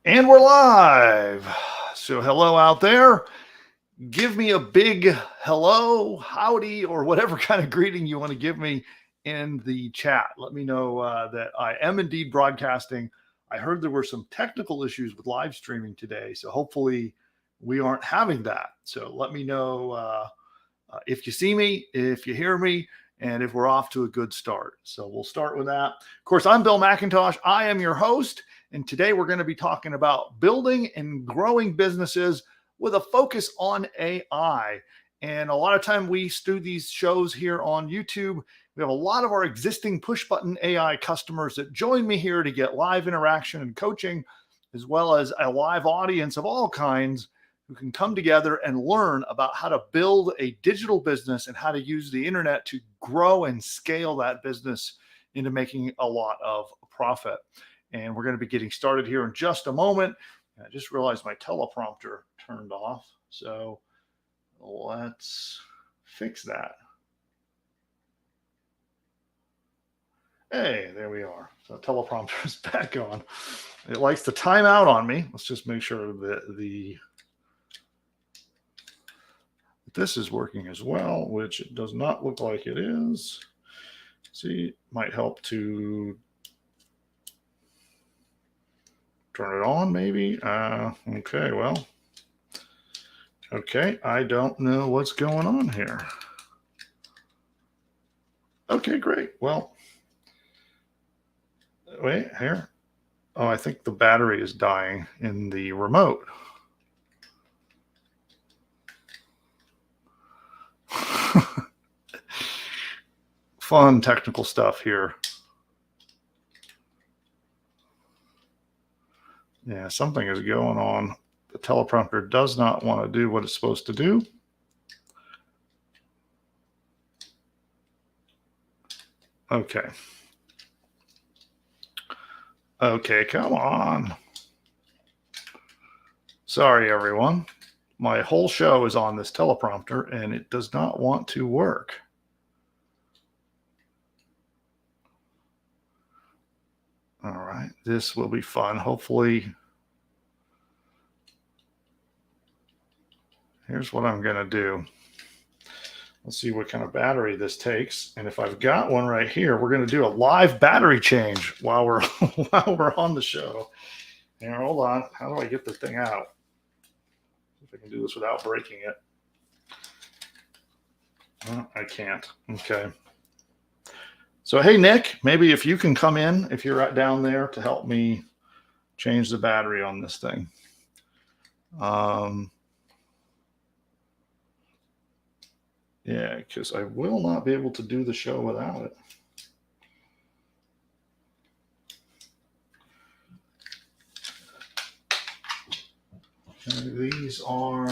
And we're live. So hello out there. Give me a big hello, howdy, or whatever kind of greeting you want to give me in the chat. Let me know that I am indeed broadcasting. I heard there were some technical issues with live streaming today, so hopefully we aren't having that. So let me know if you see me, if you hear me, and if we're off to a good start. So we'll start with that. Of course, I'm Bill McIntosh. I am your host. And today we're going to be talking about building and growing businesses with a focus on AI. And a lot of time we do these shows here on YouTube. We have a lot of our existing push button AI customers that join me here to get live interaction and coaching, as well as a live audience of all kinds who can come together and learn about how to build a digital business and how to use the internet to grow and scale that business into making a lot of profit. And we're going to be getting started here in just a moment. I just realized my teleprompter turned off. So let's fix that. Hey, there we are. So teleprompter is back on. It likes to time out on me. Let's just make sure that this is working as well, which it does not look like it is. See, might help to turn it on, maybe. Okay, well. Okay, I don't know what's going on here. Okay, great. Well, wait, here. Oh, I think the battery is dying in the remote. Fun technical stuff here. Yeah, something is going on. The teleprompter does not want to do what it's supposed to do. Okay. Okay, come on. Sorry, everyone. My whole show is on this teleprompter, and it does not want to work. All right, this will be fun. Hopefully, here's what I'm going to do. Let's see what kind of battery this takes. And if I've got one right here, we're going to do a live battery change while we're on the show. Here, hold on. How do I get this thing out? See if I can do this without breaking it. I can't. Okay. So, hey, Nick, maybe if you can come in, if you're right down there, to help me change the battery on this thing. Yeah, because I will not be able to do the show without it. Okay, these are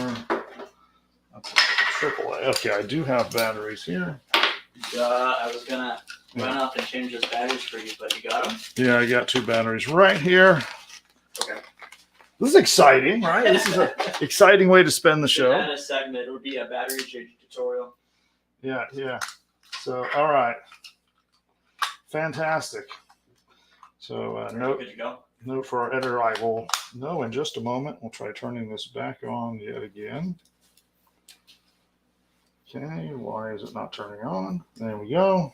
AAA. Okay, I do have batteries here. I was going to run up and change those batteries for you, but you got them? Yeah, I got two batteries right here. Okay. This is exciting, right? This is an exciting way to spend the show. Add a segment. It would be a battery change tutorial. Yeah. So, all right. Fantastic. So, Good to go. Note for our editor, I will know in just a moment. We'll try turning this back on yet again. Okay, why is it not turning on? There we go.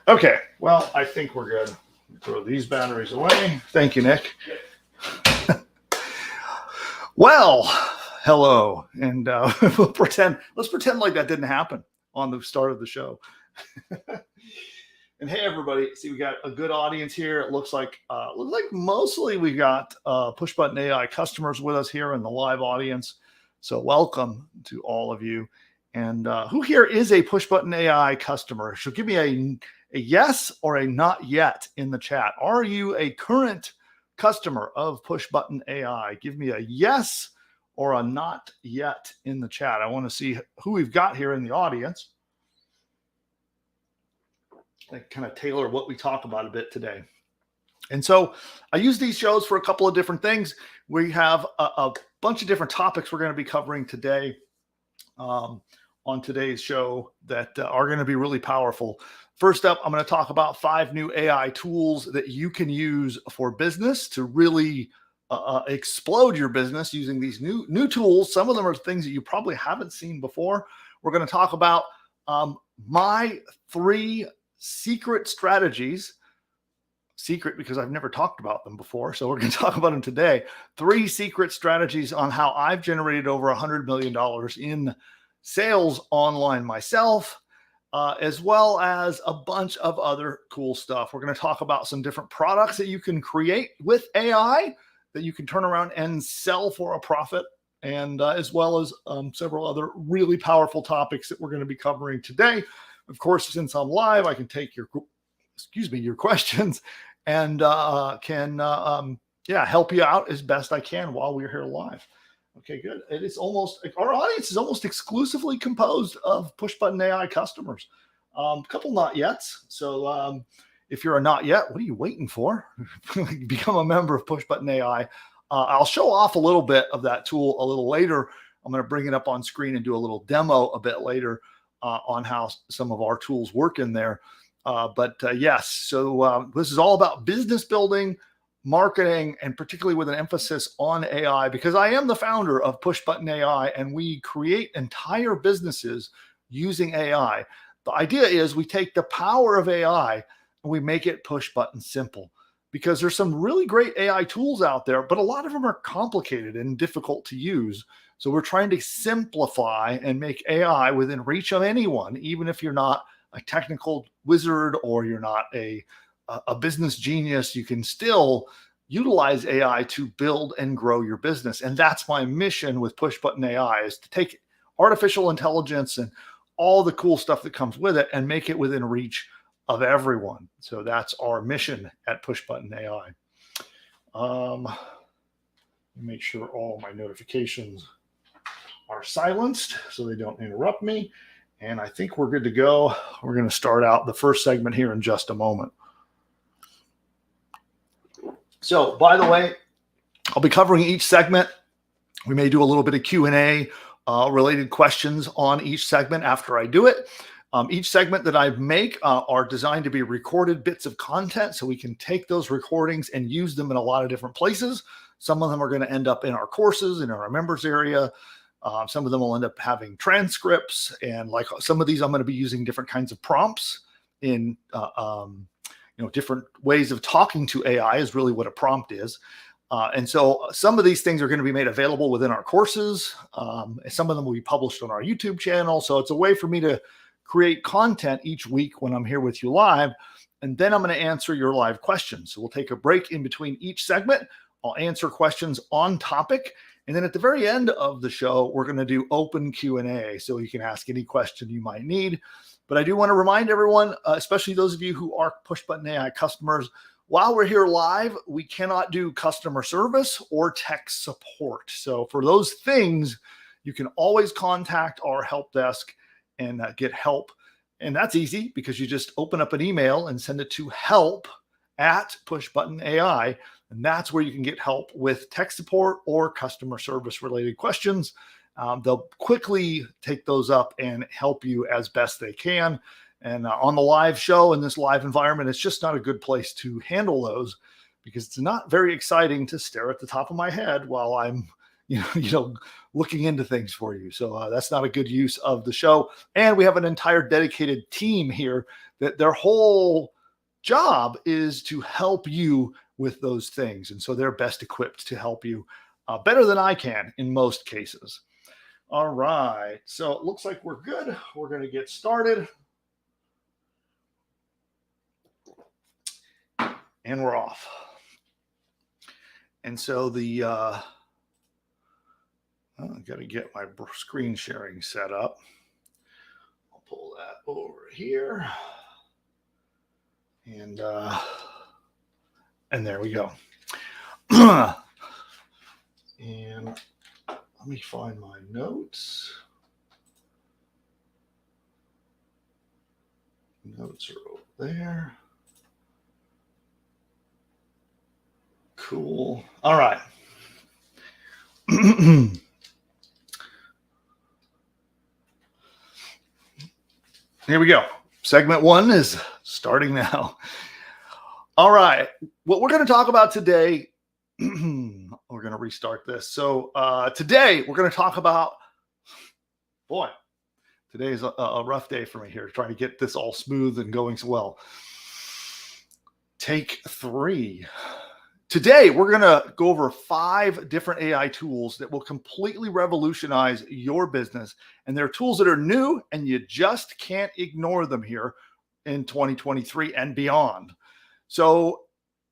Okay, well, I think we're good. Throw these batteries away. Thank you, Nick. Well, hello, and let's pretend like that didn't happen on the start of the show. And hey, everybody, see, we got a good audience here. It looks like mostly we got push button AI customers with us here in the live audience. So welcome to all of you. And who here is a push button AI customer? So give me a yes or a not yet in the chat. Are you a current customer of push button AI? Give me a yes or a not yet in the chat. I want to see who we've got here in the audience. I kind of tailor what we talk about a bit today. And so I use these shows for a couple of different things. We have a bunch of different topics we're going to be covering today on on today's show that are going to be really powerful. First up, I'm going to talk about 5 new AI tools that you can use for business to really explode your business using these new tools. Some of them are things that you probably haven't seen before. We're going to talk about my 3 secret strategies. Secret because I've never talked about them before. So we're going to talk about them today. 3 secret strategies on how I've generated over $100 million in sales online myself, as well as a bunch of other cool stuff. We're going to talk about some different products that you can create with AI that you can turn around and sell for a profit, and as well as several other really powerful topics that we're going to be covering today. Of course, since I'm live, I can take your questions and can help you out as best I can while we're here live. Okay, good. It is almost, our audience is almost exclusively composed of push button AI customers. A couple not yets. So if you're a not yet, what are you waiting for? Become a member of Push Button AI. I'll show off a little bit of that tool a little later. I'm going to bring it up on screen and do a little demo a bit later on how some of our tools work in there. Yes, so this is all about business building, marketing, and particularly with an emphasis on AI, because I am the founder of Push Button AI, and we create entire businesses using AI. The idea is we take the power of AI and we make it push button simple, because there's some really great AI tools out there, but a lot of them are complicated and difficult to use. So we're trying to simplify and make AI within reach of anyone, even if you're not a technical wizard or you're not a business genius. You can still utilize AI to build and grow your business. And that's my mission with Push Button AI, is to take artificial intelligence and all the cool stuff that comes with it and make it within reach of everyone. So that's our mission at Push Button AI. Make sure all my notifications are silenced so they don't interrupt me. And I think we're good to go. We're going to start out the first segment here in just a moment. So, by the way, I'll be covering each segment. We may do a little bit of Q&A related questions on each segment after I do it. Each segment that I make are designed to be recorded bits of content, so we can take those recordings and use them in a lot of different places. Some of them are going to end up in our courses, in our members area. Some of them will end up having transcripts, and like some of these, I'm going to be using different kinds of prompts in, different ways of talking to AI is really what a prompt is. And so some of these things are going to be made available within our courses. Some of them will be published on our YouTube channel. So it's a way for me to create content each week when I'm here with you live. And then I'm going to answer your live questions. So we'll take a break in between each segment. I'll answer questions on topic. And then at the very end of the show, we're going to do open Q&A, so you can ask any question you might need. But I do want to remind everyone, especially those of you who are Push Button AI customers, while we're here live, we cannot do customer service or tech support. So for those things, you can always contact our help desk and get help. And that's easy, because you just open up an email and send it to help@pushbuttonai. And that's where you can get help with tech support or customer service related questions. They'll quickly take those up and help you as best they can. And on the live show, in this live environment, it's just not a good place to handle those, because it's not very exciting to stare at the top of my head while I'm, looking into things for you. So that's not a good use of the show. And we have an entire dedicated team here that their whole job is to help you with those things. And so they're best equipped to help you better than I can in most cases. All right. So it looks like we're good. We're going to get started. And we're off. And so I've got to get my screen sharing set up. I'll pull that over here. And there we go. And let me find my notes. Notes are over there. Cool. All right. Here we go. Segment 1 is starting now. All right. What we're going to talk about today, we're going to restart this. So today we're going to talk about, boy, today is a rough day for me here, trying to get this all smooth and going so well. Take 3. Today, we're going to go over 5 different AI tools that will completely revolutionize your business. And they're tools that are new, and you just can't ignore them here in 2023 and beyond. So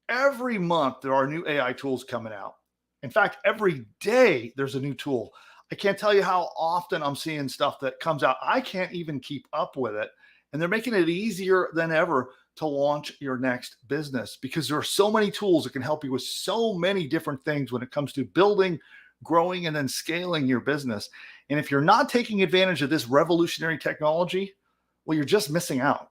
every month, there are new AI tools coming out. In fact, every day, there's a new tool. I can't tell you how often I'm seeing stuff that comes out. I can't even keep up with it. And they're making it easier than ever to launch your next business because there are so many tools that can help you with so many different things when it comes to building, growing, and then scaling your business. And if you're not taking advantage of this revolutionary technology, well, you're just missing out.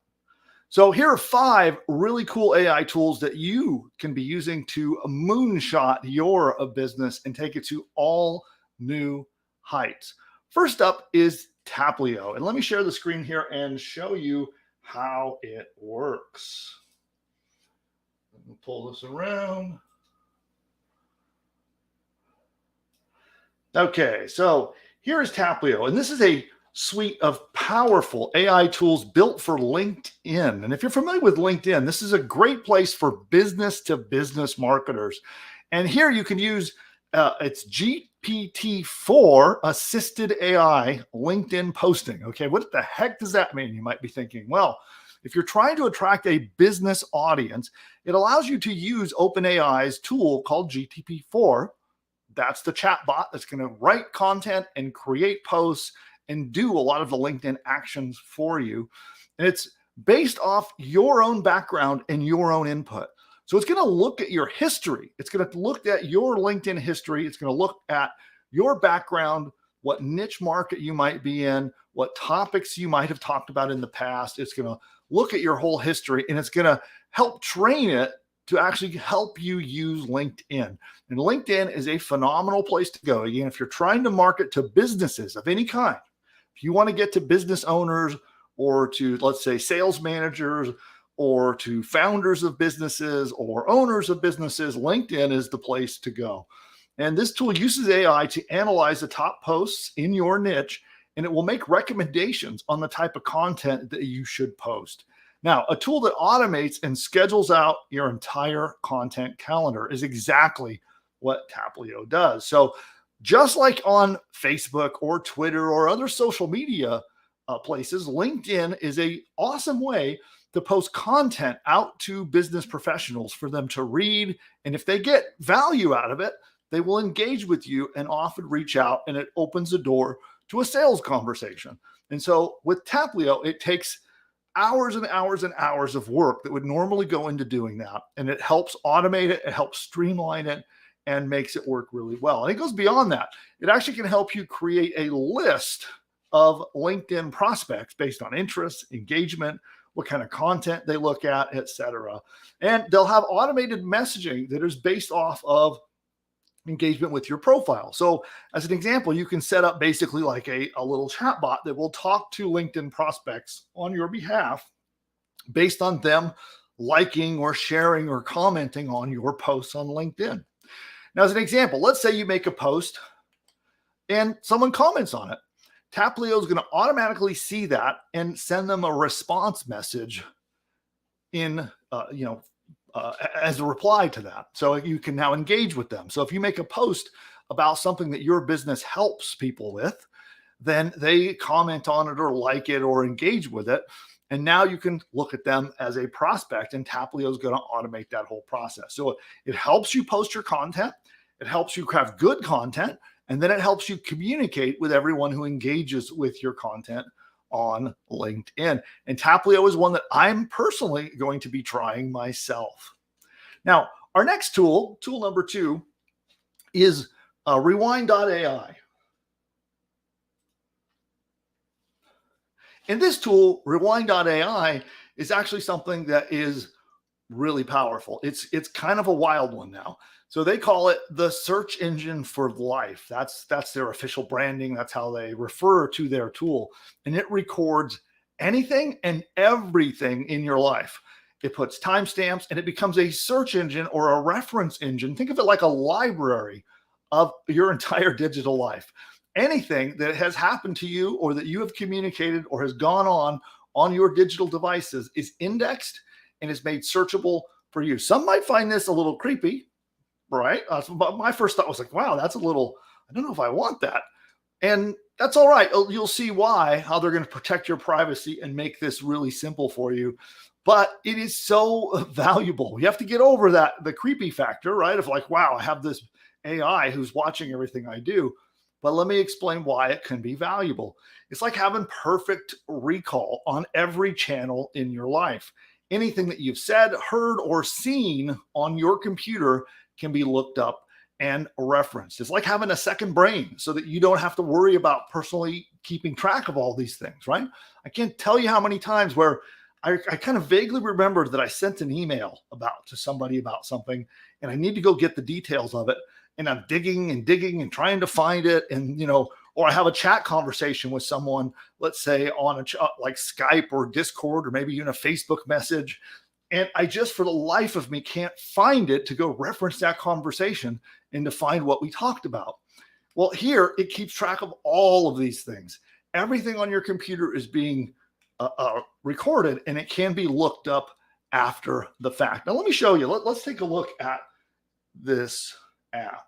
So here are 5 really cool AI tools that you can be using to moonshot your business and take it to all new heights. First up is Taplio. And let me share the screen here and show you how it works. Let me pull this around. Okay, so here is Taplio, and this is a suite of powerful AI tools built for LinkedIn. And if you're familiar with LinkedIn, this is a great place for business to business marketers. And here you can use it's GPT-4 assisted AI LinkedIn posting. Okay, what the heck does that mean? You might be thinking, well, if you're trying to attract a business audience, it allows you to use OpenAI's tool called GPT-4. That's the chatbot that's going to write content and create posts and do a lot of the LinkedIn actions for you. And it's based off your own background and your own input. So it's going to look at your history. It's going to look at your LinkedIn history. It's going to look at your background, what niche market you might be in, what topics you might have talked about in the past. It's going to look at your whole history, and it's going to help train it to actually help you use LinkedIn. And LinkedIn is a phenomenal place to go. Again, if you're trying to market to businesses of any kind, if you want to get to business owners or to, let's say, sales managers, or to founders of businesses or owners of businesses, LinkedIn is the place to go. And this tool uses AI to analyze the top posts in your niche, and it will make recommendations on the type of content that you should post. Now, a tool that automates and schedules out your entire content calendar is exactly what Taplio does. So just like on Facebook or Twitter or other social media places, LinkedIn is an awesome way to post content out to business professionals for them to read. And if they get value out of it, they will engage with you and often reach out, and it opens the door to a sales conversation. And so with Taplio, it takes hours and hours and hours of work that would normally go into doing that. And it helps automate it, it helps streamline it, and makes it work really well. And it goes beyond that. It actually can help you create a list of LinkedIn prospects based on interests, engagement, what kind of content they look at, etc. And they'll have automated messaging that is based off of engagement with your profile. So as an example, you can set up basically like a little chat bot that will talk to LinkedIn prospects on your behalf based on them liking or sharing or commenting on your posts on LinkedIn. Now, as an example, let's say you make a post and someone comments on it. Taplio is going to automatically see that and send them a response message in, as a reply to that. So you can now engage with them. So if you make a post about something that your business helps people with, then they comment on it or like it or engage with it. And now you can look at them as a prospect, and Taplio is going to automate that whole process. So it helps you post your content. It helps you have good content. And then it helps you communicate with everyone who engages with your content on LinkedIn. And Taplio is one that I'm personally going to be trying myself. Now, our next tool, tool number 2, is rewind.ai. And this tool, rewind.ai, is actually something that is really powerful. It's kind of a wild one now. So they call it the search engine for life. That's their official branding. That's how they refer to their tool. And it records anything and everything in your life. It puts timestamps and it becomes a search engine or a reference engine. Think of it like a library of your entire digital life. Anything that has happened to you or that you have communicated or has gone on your digital devices is indexed and is made searchable for you. Some might find this a little creepy, right? But my first thought was like, wow, that's a little, I don't know if I want that. And that's all right. You'll see how they're going to protect your privacy and make this really simple for you. But it is so valuable. You have to get over the creepy factor, right? Of like, wow, I have this AI who's watching everything I do. But let me explain why it can be valuable. It's like having perfect recall on every channel in your life. Anything that you've said, heard, or seen on your computer can be looked up and referenced. It's like having a second brain so that you don't have to worry about personally keeping track of all these things, right? I can't tell you how many times where I kind of vaguely remembered that I sent an email to somebody about something, and I need to go get the details of it. And I'm digging and trying to find it. And, or I have a chat conversation with someone, let's say on like Skype or Discord, or maybe even a Facebook message. And I just, for the life of me, can't find it to go reference that conversation and to find what we talked about. Well, here it keeps track of all of these things. Everything on your computer is being recorded, and it can be looked up after the fact. Now, let me show you. Let's take a look at this app.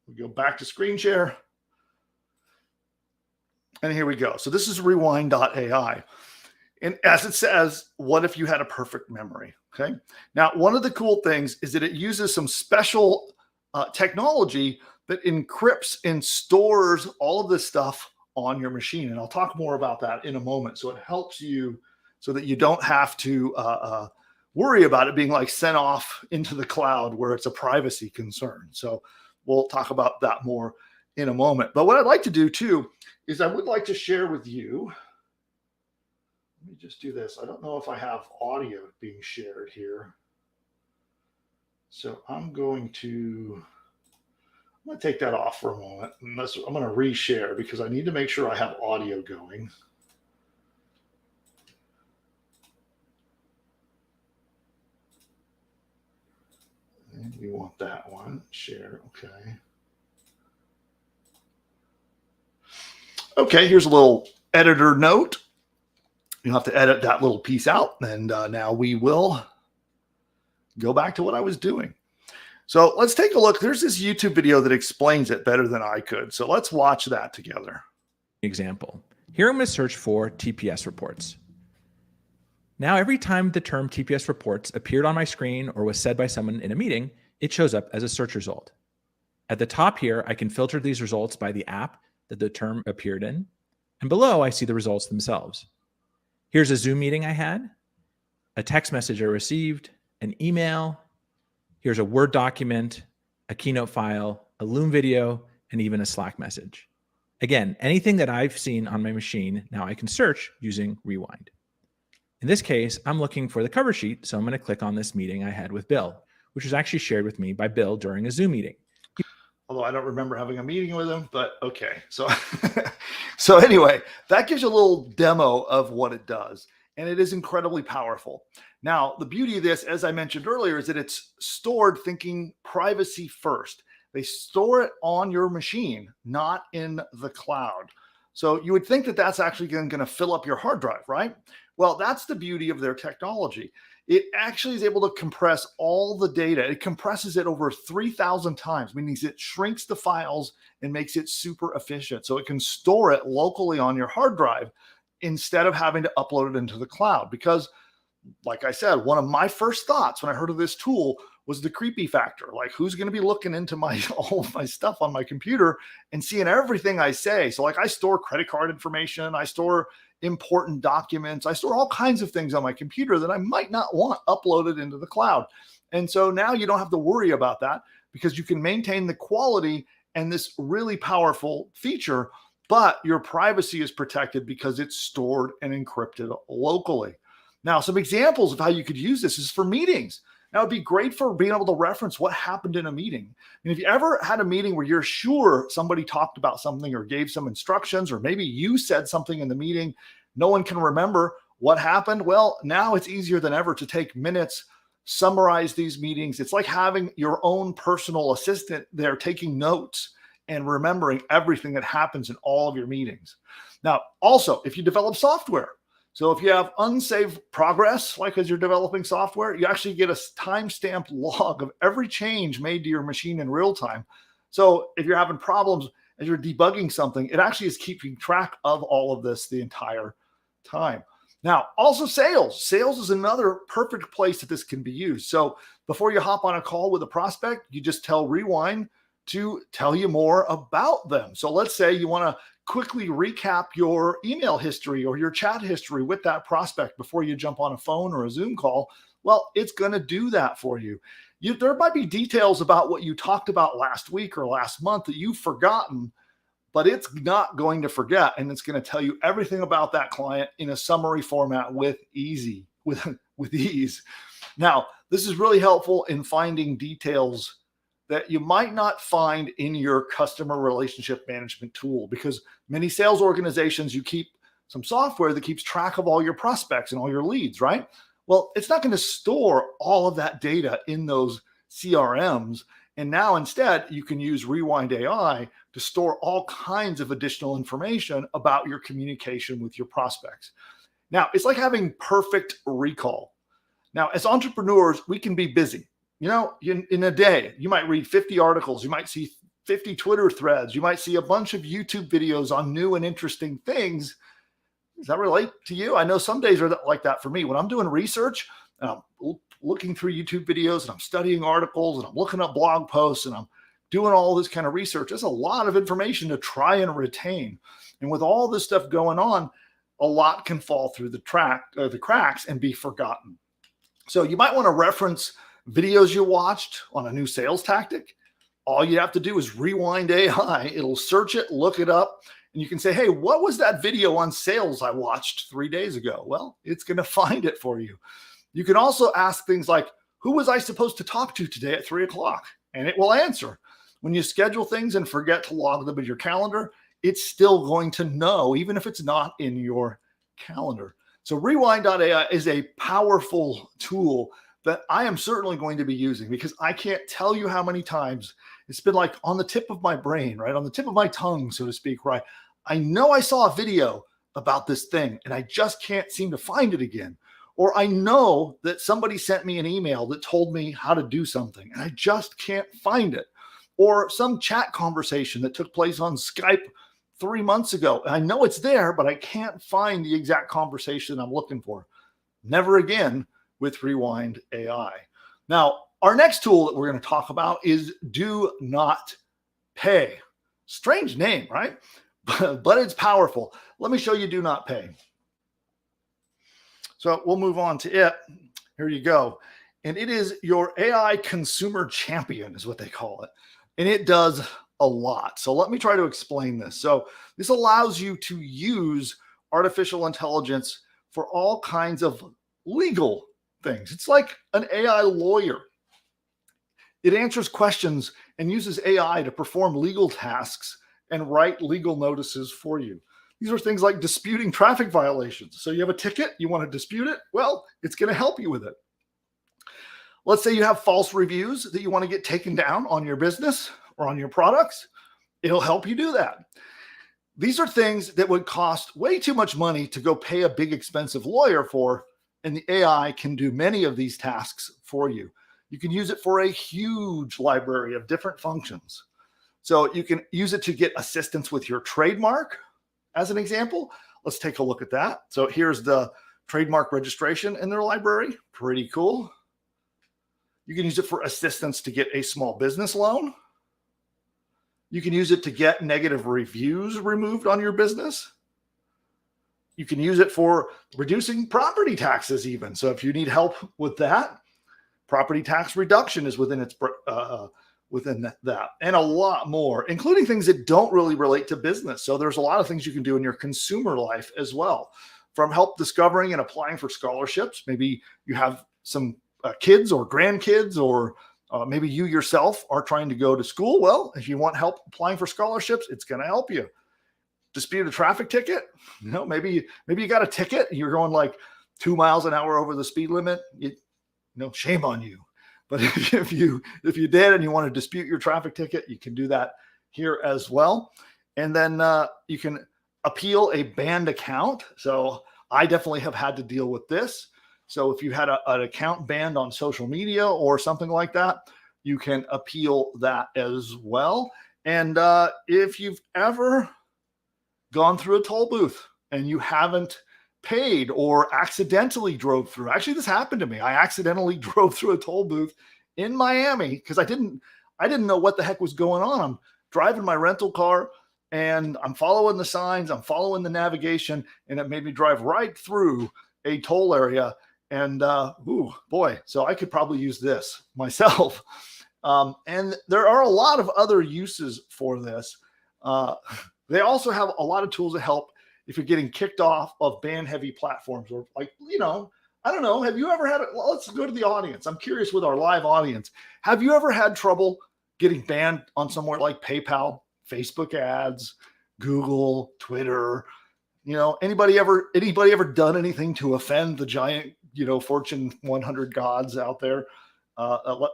We go back to screen share. And here we go. So this is rewind.ai. And as it says, what if you had a perfect memory? Okay. Now, one of the cool things is that it uses some special technology that encrypts and stores all of this stuff on your machine. And I'll talk more about that in a moment. So it helps you so that you don't have to worry about it being like sent off into the cloud where it's a privacy concern. So we'll talk about that more in a moment. But what I'd like to do too is I would like to share with you. Let me just do this. I don't know if I have audio being shared here. So I'm going to take that off for a moment. I'm going to reshare because I need to make sure I have audio going. And we want that one. Share. Okay. Okay, here's a little editor note. You'll have to edit that little piece out. And now we will go back to what I was doing. So let's take a look. There's this YouTube video that explains it better than I could. So let's watch that together. Example. Here I'm going to search for TPS reports. Now, every time the term TPS reports appeared on my screen or was said by someone in a meeting, it shows up as a search result. At the top here, I can filter these results by the app that the term appeared in. And below, I see the results themselves. Here's a Zoom meeting I had, a text message I received, an email. Here's a Word document, a Keynote file, a Loom video, and even a Slack message. Again, anything that I've seen on my machine, now I can search using Rewind. In this case, I'm looking for the cover sheet, so I'm going to click on this meeting I had with Bill, which was actually shared with me by Bill during a Zoom meeting. Although I don't remember having a meeting with him, but okay. So anyway, that gives you a little demo of what it does. And it is incredibly powerful. Now, the beauty of this, as I mentioned earlier, is that it's stored thinking privacy first. They store it on your machine, not in the cloud. So you would think that that's actually going to fill up your hard drive, right? Well, that's the beauty of their technology. It actually is able to compress all the data. It compresses it over 3,000 times, meaning it shrinks the files and makes it super efficient. So it can store it locally on your hard drive instead of having to upload it into the cloud. Because, like I said, one of my first thoughts when I heard of this tool was the creepy factor. Like, who's going to be looking into all of my stuff on my computer and seeing everything I say? So like, I store credit card information, I store important documents, I store all kinds of things on my computer that I might not want uploaded into the cloud. And so now you don't have to worry about that because you can maintain the quality and this really powerful feature, but your privacy is protected because it's stored and encrypted locally. Now, some examples of how you could use this is for meetings. Now, it'd be great for being able to reference what happened in a meeting. And if you ever had a meeting where you're sure somebody talked about something or gave some instructions, or maybe you said something in the meeting no one can remember, What happened? Well, now it's easier than ever to take minutes, summarize these meetings. It's like having your own personal assistant there taking notes and remembering everything that happens in all of your meetings. Now, also, if you develop software, so if you have unsaved progress, like as you're developing software, you actually get a timestamped log of every change made to your machine in real time. So if you're having problems as you're debugging something, it actually is keeping track of all of this the entire time. Now, also sales. Sales is another perfect place that this can be used. So before you hop on a call with a prospect, you just tell Rewind to tell you more about them. So let's say you want to quickly recap your email history or your chat history with that prospect before you jump on a phone or a Zoom call. Well, it's going to do that for you. There might be details about what you talked about last week or last month that you've forgotten, but it's not going to forget. And it's going to tell you everything about that client in a summary format with ease. Now, this is really helpful in finding details that you might not find in your customer relationship management tool, because many sales organizations, you keep some software that keeps track of all your prospects and all your leads, right? Well, it's not going to store all of that data in those CRMs. And now instead, you can use Rewind AI to store all kinds of additional information about your communication with your prospects. Now, it's like having perfect recall. Now, as entrepreneurs, we can be busy. You know, in a day, you might read 50 articles, you might see 50 Twitter threads, you might see a bunch of YouTube videos on new and interesting things. Does that relate to you? I know some days are like that for me. When I'm doing research, and I'm looking through YouTube videos and I'm studying articles and I'm looking up blog posts and I'm doing all this kind of research, there's a lot of information to try and retain. And with all this stuff going on, a lot can fall through the cracks and be forgotten. So you might want to reference videos you watched on a new sales tactic. All you have to do is Rewind AI. It'll search it, look it up, and you can say, hey, what was that video on sales I watched 3 days ago? Well, it's going to find it for you. You can also ask things like, who was I supposed to talk to today at 3 o'clock? And it will answer. When you schedule things and forget to log them in your calendar, it's still going to know, even if it's not in your calendar. So Rewind.ai is a powerful tool that I am certainly going to be using, because I can't tell you how many times it's been like on the tip of my brain, right? On the tip of my tongue, so to speak, right? I know I saw a video about this thing and I just can't seem to find it again. Or I know that somebody sent me an email that told me how to do something and I just can't find it. Or some chat conversation that took place on Skype 3 months ago. And I know it's there, but I can't find the exact conversation I'm looking for. Never again with Rewind AI. Now, our next tool that we're going to talk about is Do Not Pay. Strange name, right? But it's powerful. Let me show you Do Not Pay. So we'll move on to it. Here you go. And it is your AI consumer champion is what they call it. And it does a lot. So let me try to explain this. So this allows you to use artificial intelligence for all kinds of legal things. It's like an AI lawyer. It answers questions and uses AI to perform legal tasks and write legal notices for you. These are things like disputing traffic violations. So you have a ticket, you want to dispute it? Well, it's going to help you with it. Let's say you have false reviews that you want to get taken down on your business or on your products. It'll help you do that. These are things that would cost way too much money to go pay a big expensive lawyer for, and the AI can do many of these tasks for you. You can use it for a huge library of different functions. So you can use it to get assistance with your trademark, as an example. Let's take a look at that. So here's the trademark registration in their library. Pretty cool. You can use it for assistance to get a small business loan. You can use it to get negative reviews removed on your business. You can use it for reducing property taxes even. So if you need help with that, property tax reduction is within that, and a lot more, including things that don't really relate to business. So there's a lot of things you can do in your consumer life as well, from help discovering and applying for scholarships. Maybe you have some kids or grandkids, or maybe you yourself are trying to go to school. Well, if you want help applying for scholarships, it's going to help you. dispute a traffic ticket. Maybe you got a ticket and you're going like 2 miles an hour over the speed limit. Shame on you. But if you did and you want to dispute your traffic ticket, you can do that here as well. And then you can appeal a banned account. So I definitely have had to deal with this. So if you had an account banned on social media or something like that, you can appeal that as well. And if you've ever gone through a toll booth and you haven't paid or accidentally drove through, actually this happened to me. I accidentally drove through a toll booth in Miami because I didn't know what the heck was going on. I'm driving my rental car and I'm following the signs, I'm following the navigation, and it made me drive right through a toll area. And ooh, boy, so I could probably use this myself. And there are a lot of other uses for this. They also have a lot of tools to help if you're getting kicked off of ban heavy platforms, or like, I don't know. Have you ever had it? Well, let's go to the audience. I'm curious with our live audience. Have you ever had trouble getting banned on somewhere like PayPal, Facebook ads, Google, Twitter? Anybody ever done anything to offend the giant, Fortune 100 gods out there?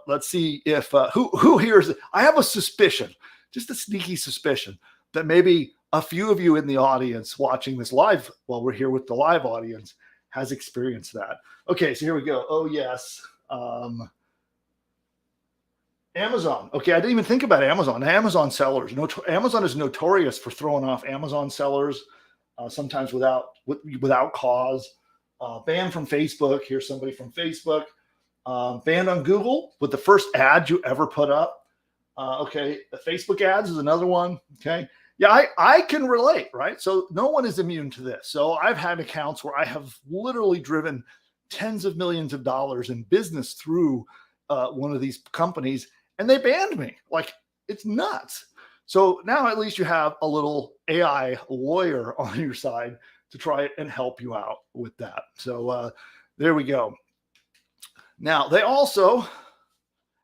Let's see if who hears it. I have a suspicion, just a sneaky suspicion, that maybe a few of you in the audience watching this live, while we're here with the live audience, has experienced that. Okay, so here we go. Oh yes, Amazon. Okay, I didn't even think about Amazon. Amazon sellers. Amazon is notorious for throwing off Amazon sellers, sometimes without cause. Banned from Facebook. Here's somebody from Facebook. Banned on Google with the first ad you ever put up. Okay, the Facebook ads is another one. Okay, yeah, I can relate, right? So no one is immune to this. So I've had accounts where I have literally driven tens of millions of dollars in business through one of these companies, and they banned me. Like, it's nuts. So now at least you have a little AI lawyer on your side to try and help you out with that. So there we go. Now, they also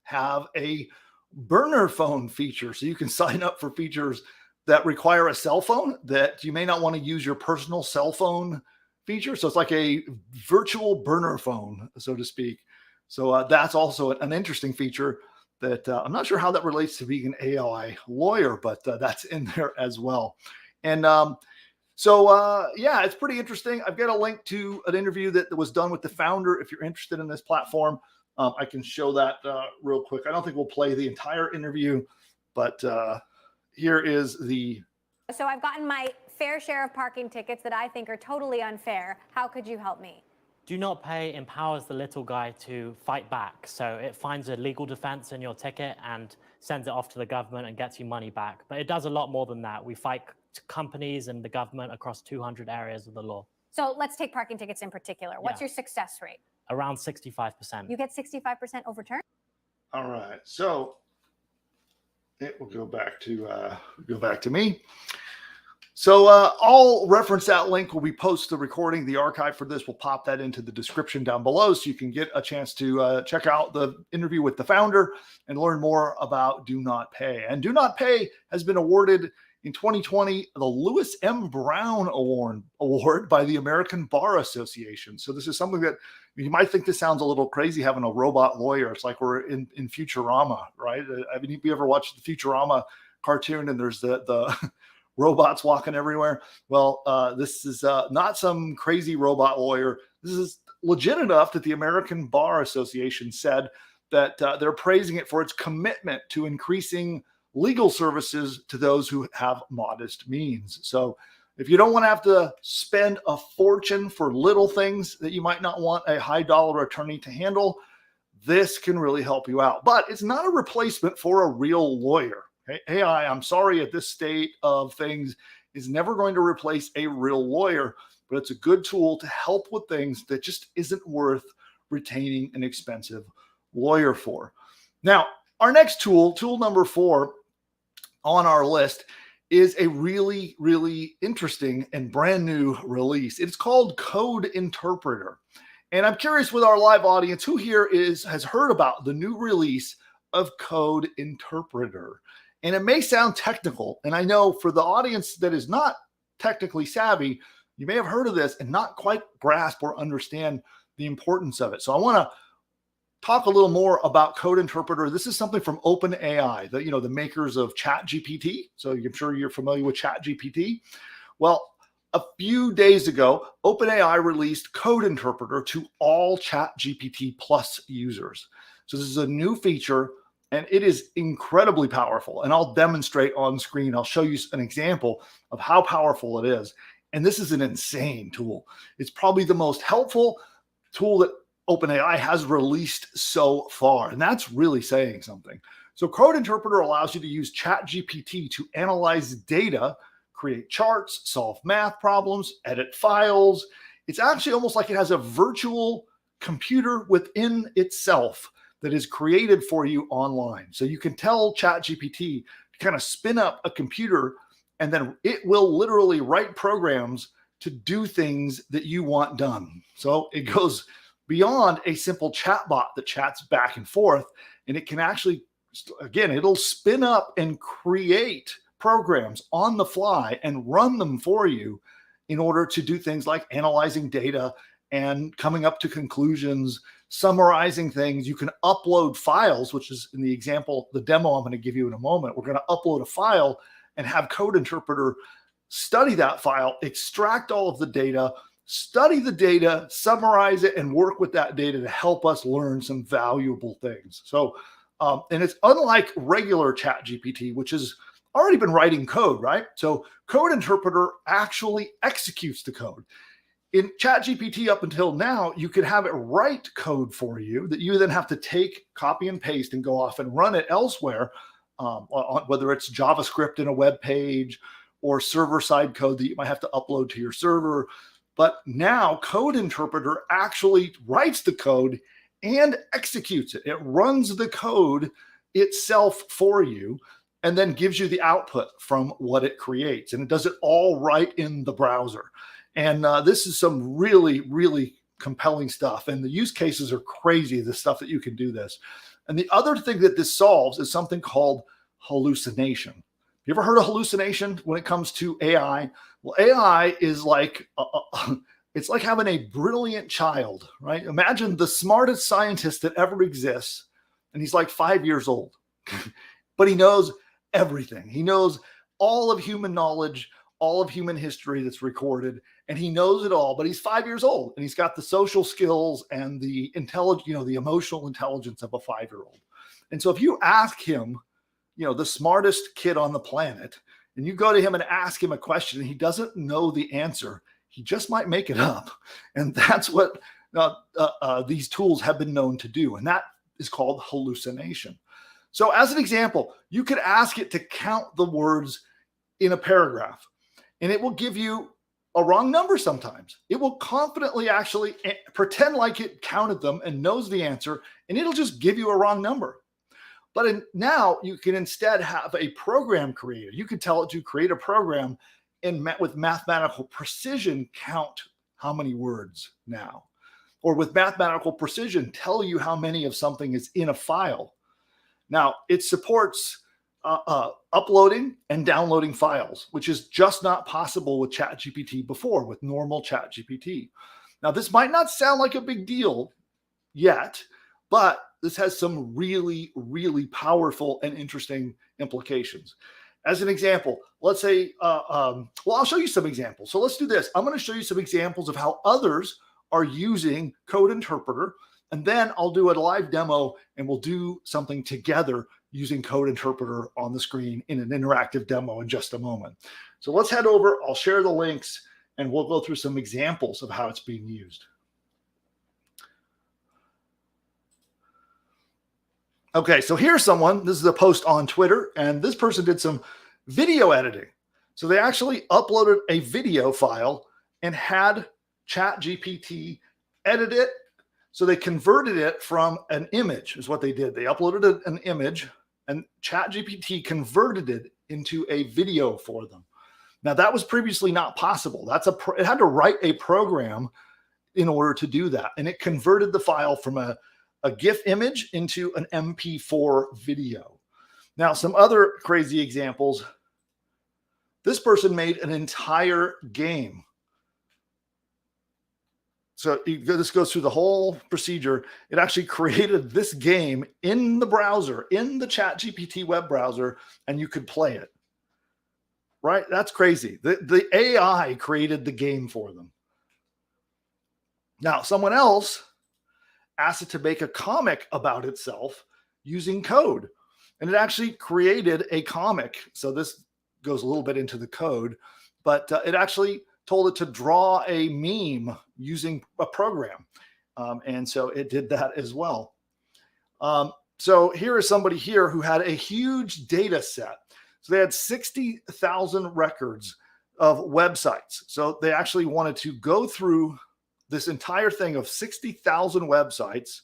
have a burner phone feature. So you can sign up for features that require a cell phone that you may not want to use your personal cell phone feature. So it's like a virtual burner phone, so to speak. So that's also an interesting feature that I'm not sure how that relates to being an AI lawyer, but that's in there as well. And yeah, it's pretty interesting. I've got a link to an interview that was done with the founder. If you're interested in this platform, I can show that real quick. I don't think we'll play the entire interview, but here is the. So I've gotten my fair share of parking tickets that I think are totally unfair. How could you help me? Do not pay empowers the little guy to fight back. So it finds a legal defense in your ticket and sends it off to the government and gets you money back. But it does a lot more than that. We fight companies and the government across 200 areas of the law. So let's take parking tickets in particular. What's your success rate? Around 65%. You get 65% overturned? All right. So it will go back to me. So I'll reference that link when we post the recording. The archive for this, will pop that into the description down below, so you can get a chance to check out the interview with the founder and learn more about Do Not Pay. And Do Not Pay has been awarded in 2020 the Lewis M. Brown Award by the American Bar Association. So this is something that you might think this sounds a little crazy, having a robot lawyer. It's like we're in Futurama, right? I mean, if you ever watched the Futurama cartoon and there's the robots walking everywhere. Well, this is not some crazy robot lawyer. This is legit enough that the American Bar Association said that they're praising it for its commitment to increasing legal services to those who have modest means. So if you don't want to have to spend a fortune for little things that you might not want a high dollar attorney to handle, this can really help you out. But it's not a replacement for a real lawyer. AI, I'm sorry, at this state of things, is never going to replace a real lawyer, but it's a good tool to help with things that just isn't worth retaining an expensive lawyer for. Now, our next tool, tool number 4 on our list, is a really, really interesting and brand new release. It's called Code Interpreter. And I'm curious with our live audience, who here has heard about the new release of Code Interpreter? And it may sound technical, and I know for the audience that is not technically savvy, you may have heard of this and not quite grasp or understand the importance of it. So I want to talk a little more about Code Interpreter. This is something from OpenAI, the makers of ChatGPT. So I'm sure you're familiar with ChatGPT. Well, a few days ago, OpenAI released Code Interpreter to all ChatGPT Plus users. So this is a new feature, and it is incredibly powerful. And I'll demonstrate on screen. I'll show you an example of how powerful it is. And this is an insane tool. It's probably the most helpful tool that OpenAI has released so far, and that's really saying something. So Code Interpreter allows you to use ChatGPT to analyze data, create charts, solve math problems, edit files. It's actually almost like it has a virtual computer within itself that is created for you online. So you can tell ChatGPT to kind of spin up a computer, and then it will literally write programs to do things that you want done. So it goes beyond a simple chatbot that chats back and forth, and it can actually, again, it'll spin up and create programs on the fly and run them for you in order to do things like analyzing data and coming up to conclusions, summarizing things. You can upload files, which is in the example, the demo I'm going to give you in a moment. We're going to upload a file and have Code Interpreter study that file, extract all of the data, study the data, summarize it, and work with that data to help us learn some valuable things. So, and it's unlike regular ChatGPT, which has already been writing code, right? So Code Interpreter actually executes the code. In ChatGPT up until now, you could have it write code for you that you then have to take, copy and paste and go off and run it elsewhere, whether it's JavaScript in a web page or server-side code that you might have to upload to your server. But now Code Interpreter actually writes the code and executes it. It runs the code itself for you and then gives you the output from what it creates. And it does it all right in the browser. And this is some really, really compelling stuff. And the use cases are crazy, the stuff that you can do this. And the other thing that this solves is something called hallucination. You ever heard of hallucination when it comes to AI? Well, AI is like, it's like having a brilliant child, right? Imagine the smartest scientist that ever exists, and he's like 5 years old, but he knows everything. He knows all of human knowledge, all of human history that's recorded, and he knows it all, but he's 5 years old, and he's got the social skills and the the emotional intelligence of a 5-year-old. And so if you ask him, the smartest kid on the planet, and you go to him and ask him a question and he doesn't know the answer, he just might make it up. And that's what these tools have been known to do. And that is called hallucination. So as an example, you could ask it to count the words in a paragraph, and it will give you a wrong number sometimes. It will confidently actually pretend like it counted them and knows the answer, and it'll just give you a wrong number. But now you can instead have a program created. You could tell it to create a program and with mathematical precision count how many words now. Or with mathematical precision, tell you how many of something is in a file. Now, it supports uploading and downloading files, which is just not possible with ChatGPT before, with normal ChatGPT. Now, this might not sound like a big deal yet, but this has some really, really powerful and interesting implications. As an example, let's say, I'll show you some examples. So let's do this. I'm going to show you some examples of how others are using Code Interpreter, and then I'll do a live demo and we'll do something together using Code Interpreter on the screen in an interactive demo in just a moment. So let's head over. I'll share the links and we'll go through some examples of how it's being used. Okay, so here's someone, this is a post on Twitter, and this person did some video editing. So they actually uploaded a video file and had ChatGPT edit it. So they converted it from an image is what they did. They uploaded an image and ChatGPT converted it into a video for them. Now that was previously not possible. It had to write a program in order to do that. And it converted the file from a GIF image into an MP4 video. Now, some other crazy examples. This person made an entire game. So this goes through the whole procedure. It actually created this game in the browser, in the ChatGPT web browser, and you could play it. Right? That's crazy. The AI created the game for them. Now, someone else asked it to make a comic about itself using code. And it actually created a comic. So this goes a little bit into the code, but it actually told it to draw a meme using a program. And so it did that as well. So here is somebody here who had a huge data set. So they had 60,000 records of websites. So they actually wanted to go through this entire thing of 60,000 websites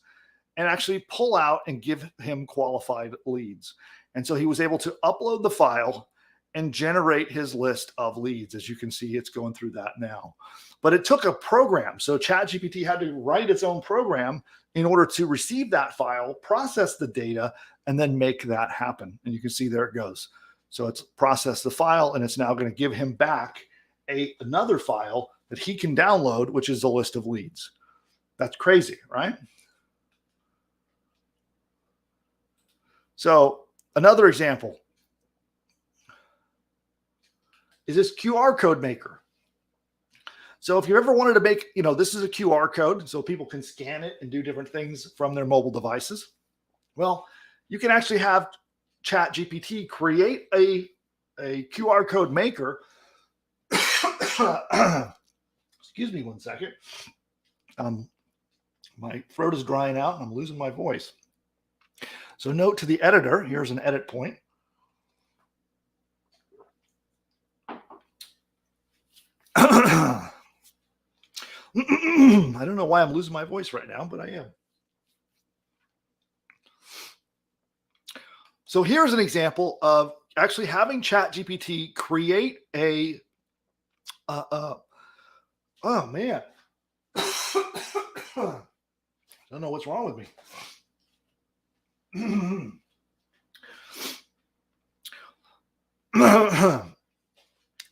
and actually pull out and give him qualified leads. And so he was able to upload the file and generate his list of leads. As you can see, it's going through that now. But it took a program. So ChatGPT had to write its own program in order to receive that file, process the data, and then make that happen. And you can see there it goes. So it's processed the file, and it's now going to give him back another file that he can download, which is a list of leads. That's crazy, right? So another example is this QR code maker. So if you ever wanted to make, this is a QR code, so people can scan it and do different things from their mobile devices. Well, you can actually have ChatGPT create a QR code maker. Excuse me one second. My throat is drying out and I'm losing my voice. So note to the editor, here's an edit point. I don't know why I'm losing my voice right now, but I am. So here's an example of actually having ChatGPT create oh man. I don't know what's wrong with me.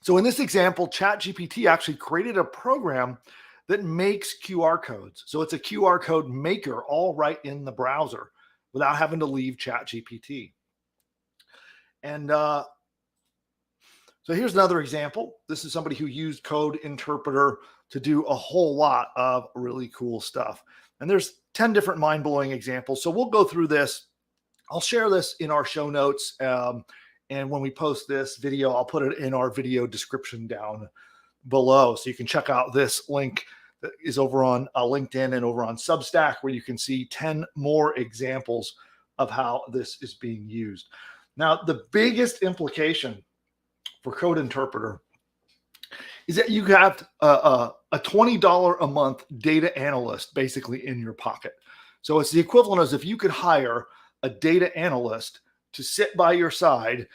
So in this example, ChatGPT actually created a program that makes QR codes. So it's a QR code maker all right in the browser without having to leave ChatGPT. And so here's another example. This is somebody who used Code Interpreter to do a whole lot of really cool stuff. And there's 10 different mind-blowing examples. So we'll go through this. I'll share this in our show notes. And when we post this video, I'll put it in our video description down below. So you can check out this link that is over on LinkedIn and over on Substack, where you can see 10 more examples of how this is being used. Now, the biggest implication for Code Interpreter is that you have a $20 a month data analyst basically in your pocket. So it's the equivalent as if you could hire a data analyst to sit by your side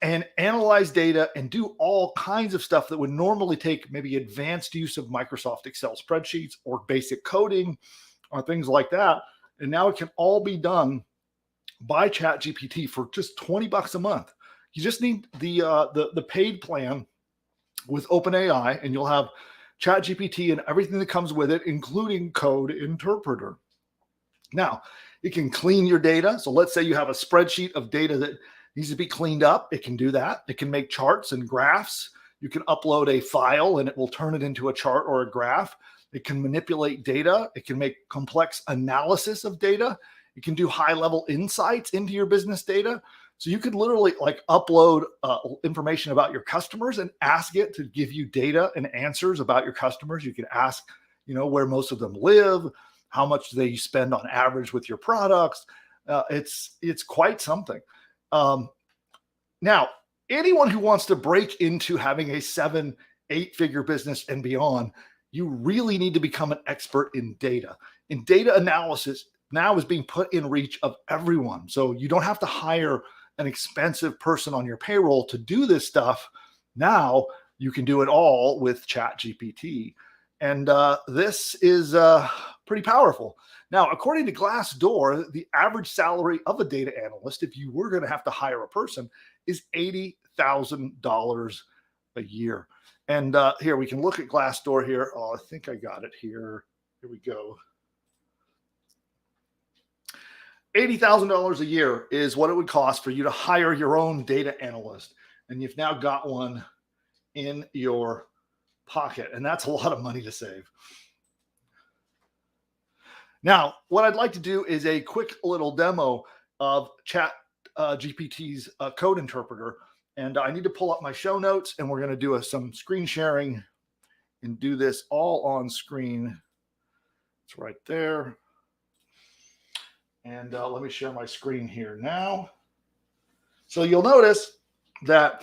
and analyze data and do all kinds of stuff that would normally take maybe advanced use of Microsoft Excel spreadsheets or basic coding or things like that. And now it can all be done by ChatGPT for just $20 a month. You just need the paid plan with OpenAI, and you'll have ChatGPT and everything that comes with it, including Code Interpreter. Now, it can clean your data. So let's say you have a spreadsheet of data that needs to be cleaned up. It can do that. It can make charts and graphs. You can upload a file and it will turn it into a chart or a graph. It can manipulate data. It can make complex analysis of data. It can do high-level insights into your business data. So you could literally upload information about your customers and ask it to give you data and answers about your customers. You could ask, where most of them live, how much do they spend on average with your products. It's quite something. Now, anyone who wants to break into having a 7-8-figure business and beyond, you really need to become an expert in data. And data analysis now is being put in reach of everyone. So you don't have to hire an expensive person on your payroll to do this stuff. Now you can do it all with ChatGPT. And this is pretty powerful. Now, according to Glassdoor, the average salary of a data analyst, if you were going to have to hire a person, is $80,000 a year. And here we can look at Glassdoor here. Oh, I think I got it here. Here we go. $80,000 a year is what it would cost for you to hire your own data analyst. And you've now got one in your pocket. And that's a lot of money to save. Now, what I'd like to do is a quick little demo of Chat GPT's code interpreter. And I need to pull up my show notes, and we're going to do some screen sharing and do this all on screen. It's right there. And let me share my screen here now. So you'll notice that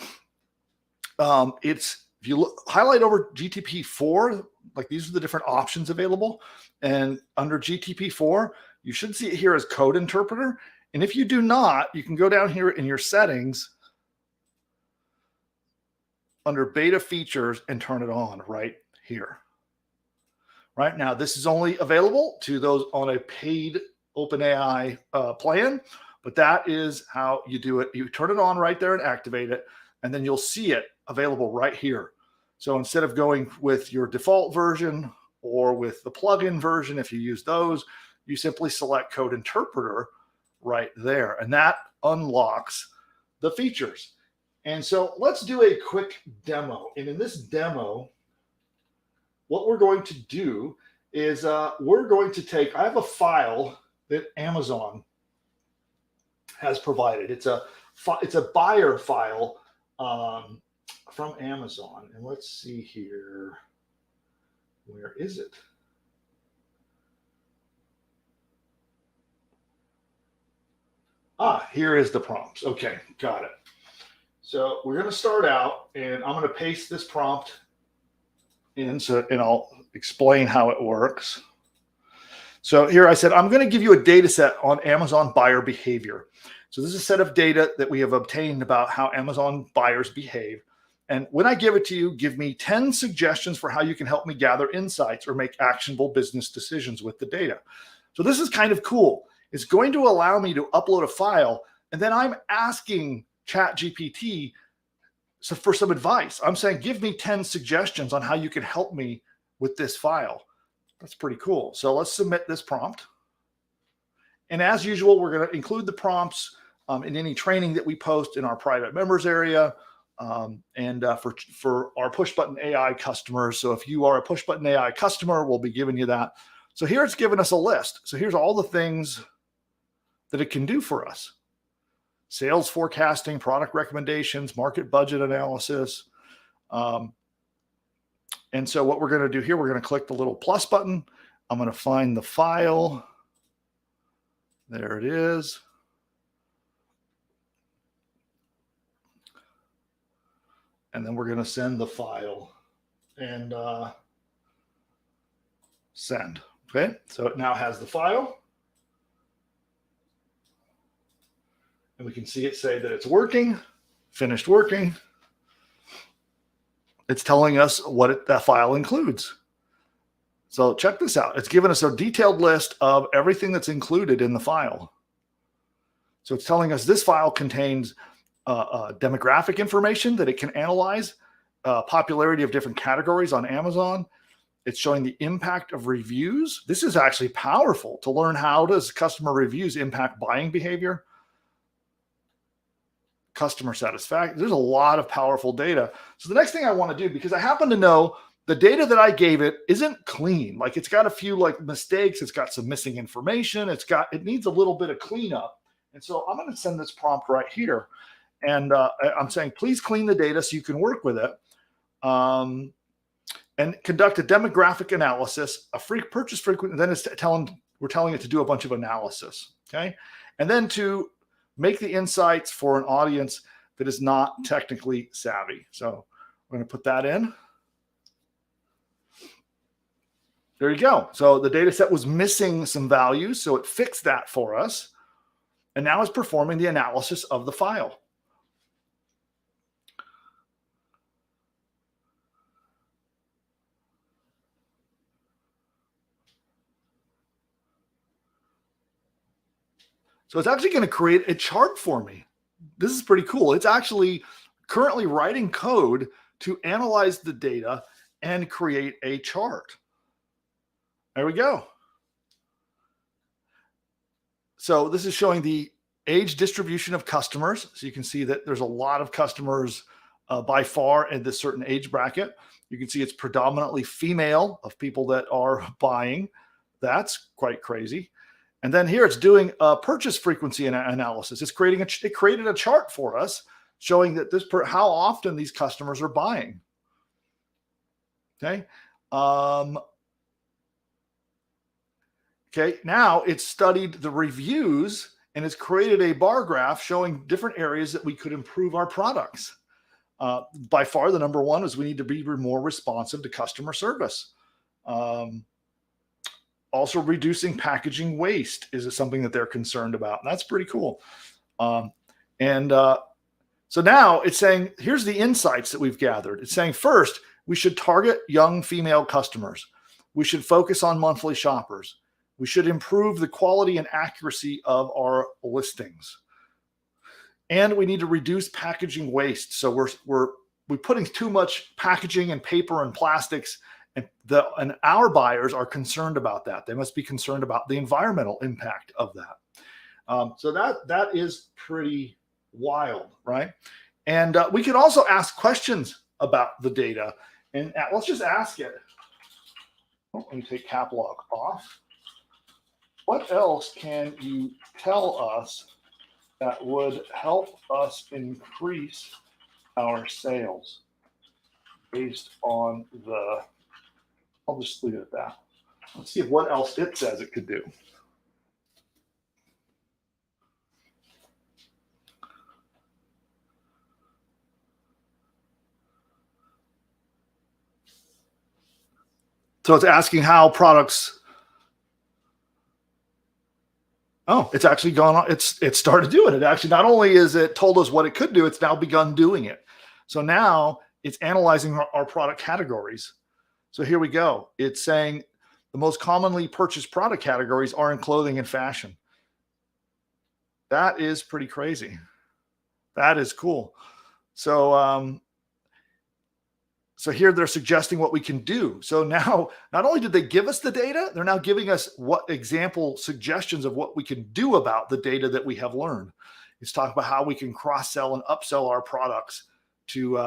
if you highlight over GTP4, like these are the different options available. And under GTP4, you should see it here as code interpreter. And if you do not, you can go down here in your settings under beta features and turn it on right here. Right now, this is only available to those on a paid OpenAI plan, but that is how you do it. You turn it on right there and activate it, and then you'll see it available right here. So instead of going with your default version or with the plugin version, if you use those, you simply select Code Interpreter right there, and that unlocks the features. And so let's do a quick demo. And in this demo, what we're going to do is we're going to take, I have a file that Amazon has provided. It's a buyer file from Amazon. And let's see here. Where is it? Here is the prompts. Okay, got it. So we're going to start out, and I'm going to paste this prompt in, and I'll explain how it works. So here I said, I'm going to give you a data set on Amazon buyer behavior. So this is a set of data that we have obtained about how Amazon buyers behave. And when I give it to you, give me 10 suggestions for how you can help me gather insights or make actionable business decisions with the data. So this is kind of cool. It's going to allow me to upload a file, and then I'm asking ChatGPT for some advice. I'm saying, give me 10 suggestions on how you can help me with this file. That's pretty cool. So let's submit this prompt. And as usual, we're going to include the prompts in any training that we post in our private members area and for our push button AI customers. So if you are a push button AI customer, we'll be giving you that. So here it's given us a list. So here's all the things that it can do for us. Sales forecasting, product recommendations, market budget analysis. And so what we're going to do here, we're going to click the little plus button. I'm going to find the file. There it is. And then we're going to send the file and send. Okay, so it now has the file. And we can see it say that it's working, finished working. It's telling us what that file includes. So check this out. It's given us a detailed list of everything that's included in the file. So it's telling us this file contains demographic information that it can analyze, popularity of different categories on Amazon. It's showing the impact of reviews. This is actually powerful to learn how does customer reviews impact buying behavior. Customer satisfaction. There's a lot of powerful data. So the next thing I want to do, because I happen to know the data that I gave it isn't clean. Like it's got a few like mistakes. It's got some missing information. It needs a little bit of cleanup. And so I'm going to send this prompt right here. And I'm saying, please clean the data so you can work with it. And conduct a demographic analysis, a purchase frequency. Then we're telling it to do a bunch of analysis. Okay. And then to make the insights for an audience that is not technically savvy. So we're going to put that in. There you go. So the data set was missing some values, so it fixed that for us. And now it's performing the analysis of the file. So it's actually going to create a chart for me. This is pretty cool. It's actually currently writing code to analyze the data and create a chart. There we go. So this is showing the age distribution of customers. So you can see that there's a lot of customers by far in this certain age bracket. You can see it's predominantly female of people that are buying. That's quite crazy. And then here it's doing a purchase frequency analysis. It created a chart for us showing that how often these customers are buying. Okay. Okay. Now it's studied the reviews and it's created a bar graph showing different areas that we could improve our products. By far, the number one is we need to be more responsive to customer service. Also, reducing packaging waste is something that they're concerned about. And that's pretty cool. So now it's saying, here's the insights that we've gathered. It's saying, first, we should target young female customers. We should focus on monthly shoppers. We should improve the quality and accuracy of our listings. And we need to reduce packaging waste. So we're putting too much packaging and paper and plastics, and our buyers are concerned about that. They must be concerned about the environmental impact of that. So that is pretty wild, right? And we could also ask questions about the data. And let's just ask it. Oh, let me take cap lock off. What else can you tell us that would help us increase our sales based on I'll just leave it at that. Let's see what else it says it could do. So it's asking how products. Oh, it's actually gone on. It started doing it. Actually, not only is it told us what it could do, it's now begun doing it. So now it's analyzing our product categories. So here we go. It's saying the most commonly purchased product categories are in clothing and fashion. That is pretty crazy. That is cool. So, so here they're suggesting what we can do. So now, not only did they give us the data, they're now giving us what example suggestions of what we can do about the data that we have learned. It's talking about how we can cross-sell and upsell our products to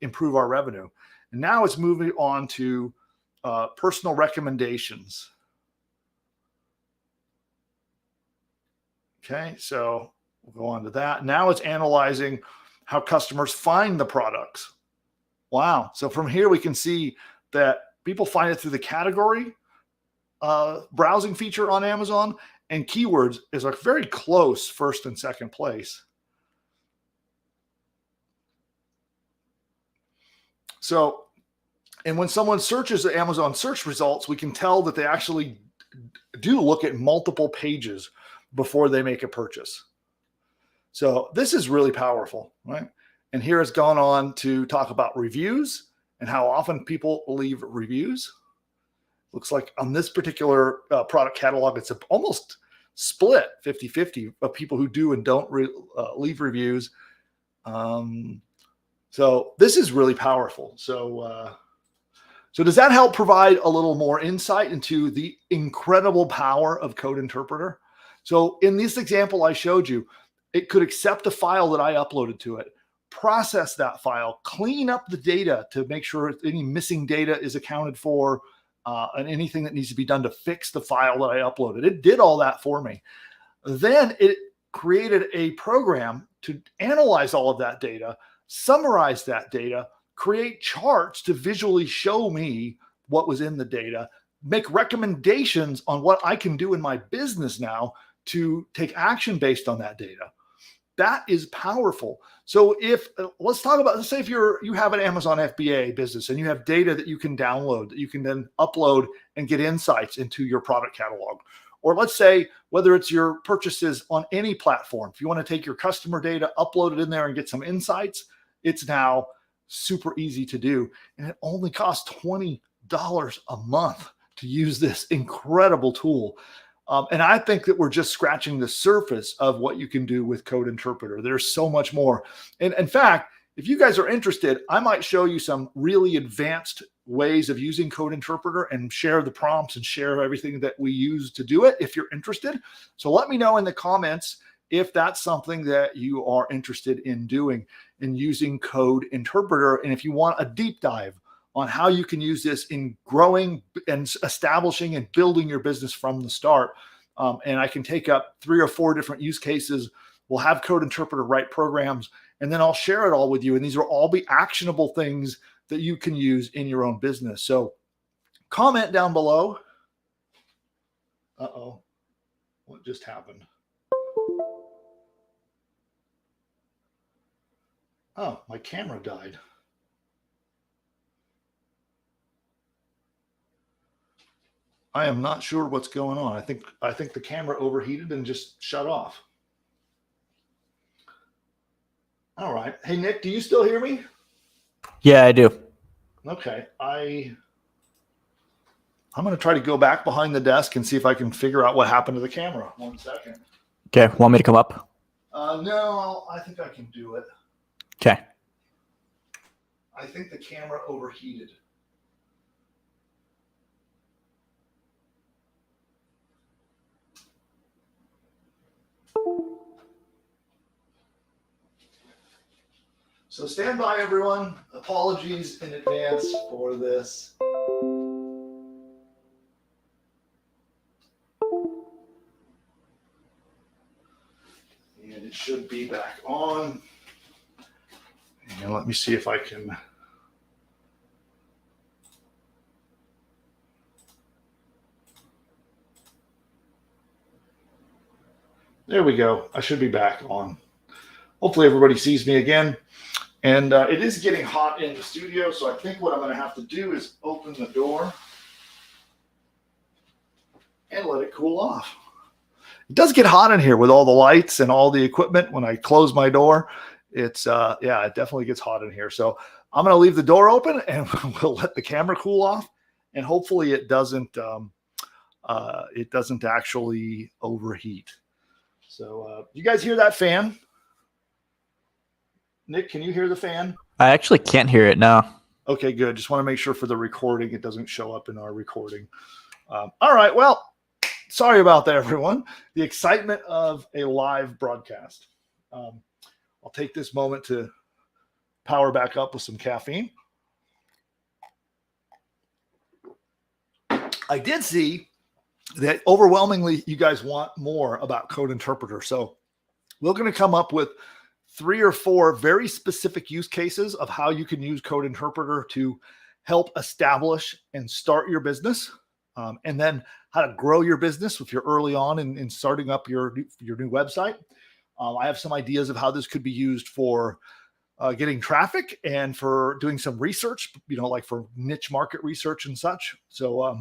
improve our revenue. And now it's moving on to personal recommendations. Okay, so we'll go on to that. Now it's analyzing how customers find the products. Wow. So from here, we can see that people find it through the category browsing feature on Amazon, and keywords is a very close first and second place. So, and when someone searches the Amazon search results, we can tell that they actually do look at multiple pages before they make a purchase. So this is really powerful, right? And here it's gone on to talk about reviews and how often people leave reviews. Looks like on this particular product catalog, it's almost split 50-50 of people who do and don't leave reviews. So this is really powerful. So, so does that help provide a little more insight into the incredible power of Code Interpreter? So in this example I showed you, it could accept a file that I uploaded to it, process that file, clean up the data to make sure any missing data is accounted for, and anything that needs to be done to fix the file that I uploaded. It did all that for me. Then it created a program to analyze all of that data, summarize that data, create charts to visually show me what was in the data, make recommendations on what I can do in my business now to take action based on that data. That is powerful. So let's talk about, let's say if you have an Amazon FBA business and you have data that you can download, that you can then upload and get insights into your product catalog. Or let's say whether it's your purchases on any platform, if you want to take your customer data, upload it in there and get some insights, it's now super easy to do. And it only costs $20 a month to use this incredible tool. And I think that we're just scratching the surface of what you can do with Code Interpreter. There's so much more. And in fact, if you guys are interested, I might show you some really advanced ways of using Code Interpreter and share the prompts and share everything that we use to do it if you're interested. So let me know in the comments if that's something that you are interested in doing and using Code Interpreter. And if you want a deep dive on how you can use this in growing and establishing and building your business from the start. And I can take up 3 or 4 different use cases. We'll have Code Interpreter write programs, and then I'll share it all with you. And these will all be actionable things that you can use in your own business. So comment down below. Uh-oh, what just happened? Oh, my camera died. I am not sure what's going on. I think the camera overheated and just shut off. All right. Hey, Nick, do you still hear me? Yeah, I do. Okay. I'm going to try to go back behind the desk and see if I can figure out what happened to the camera. 1 second. Okay, want me to come up? No, I think I can do it. Okay. I think the camera overheated. So stand by, everyone. Apologies in advance for this. And it should be back on. And let me see if I can. There we go. I should be back on. Hopefully everybody sees me again. And it is getting hot in the studio, so I think what I'm going to have to do is open the door and let it cool off. It does get hot in here with all the lights and all the equipment. When I close my door, it's yeah, it definitely gets hot in here. So I'm going to leave the door open and we'll let the camera cool off, and hopefully it doesn't actually overheat. So you guys hear that fan? Nick, can you hear the fan? I actually can't hear it now. Okay, good. Just want to make sure for the recording it doesn't show up in our recording. All right. Well, sorry about that, everyone. The excitement of a live broadcast. I'll take this moment to power back up with some caffeine. I did see that overwhelmingly you guys want more about Code Interpreter. So we're going to come up with 3 or 4 very specific use cases of how you can use Code Interpreter to help establish and start your business, and then how to grow your business if you're early on in starting up your new website. I have some ideas of how this could be used for getting traffic and for doing some research, like for niche market research and such. So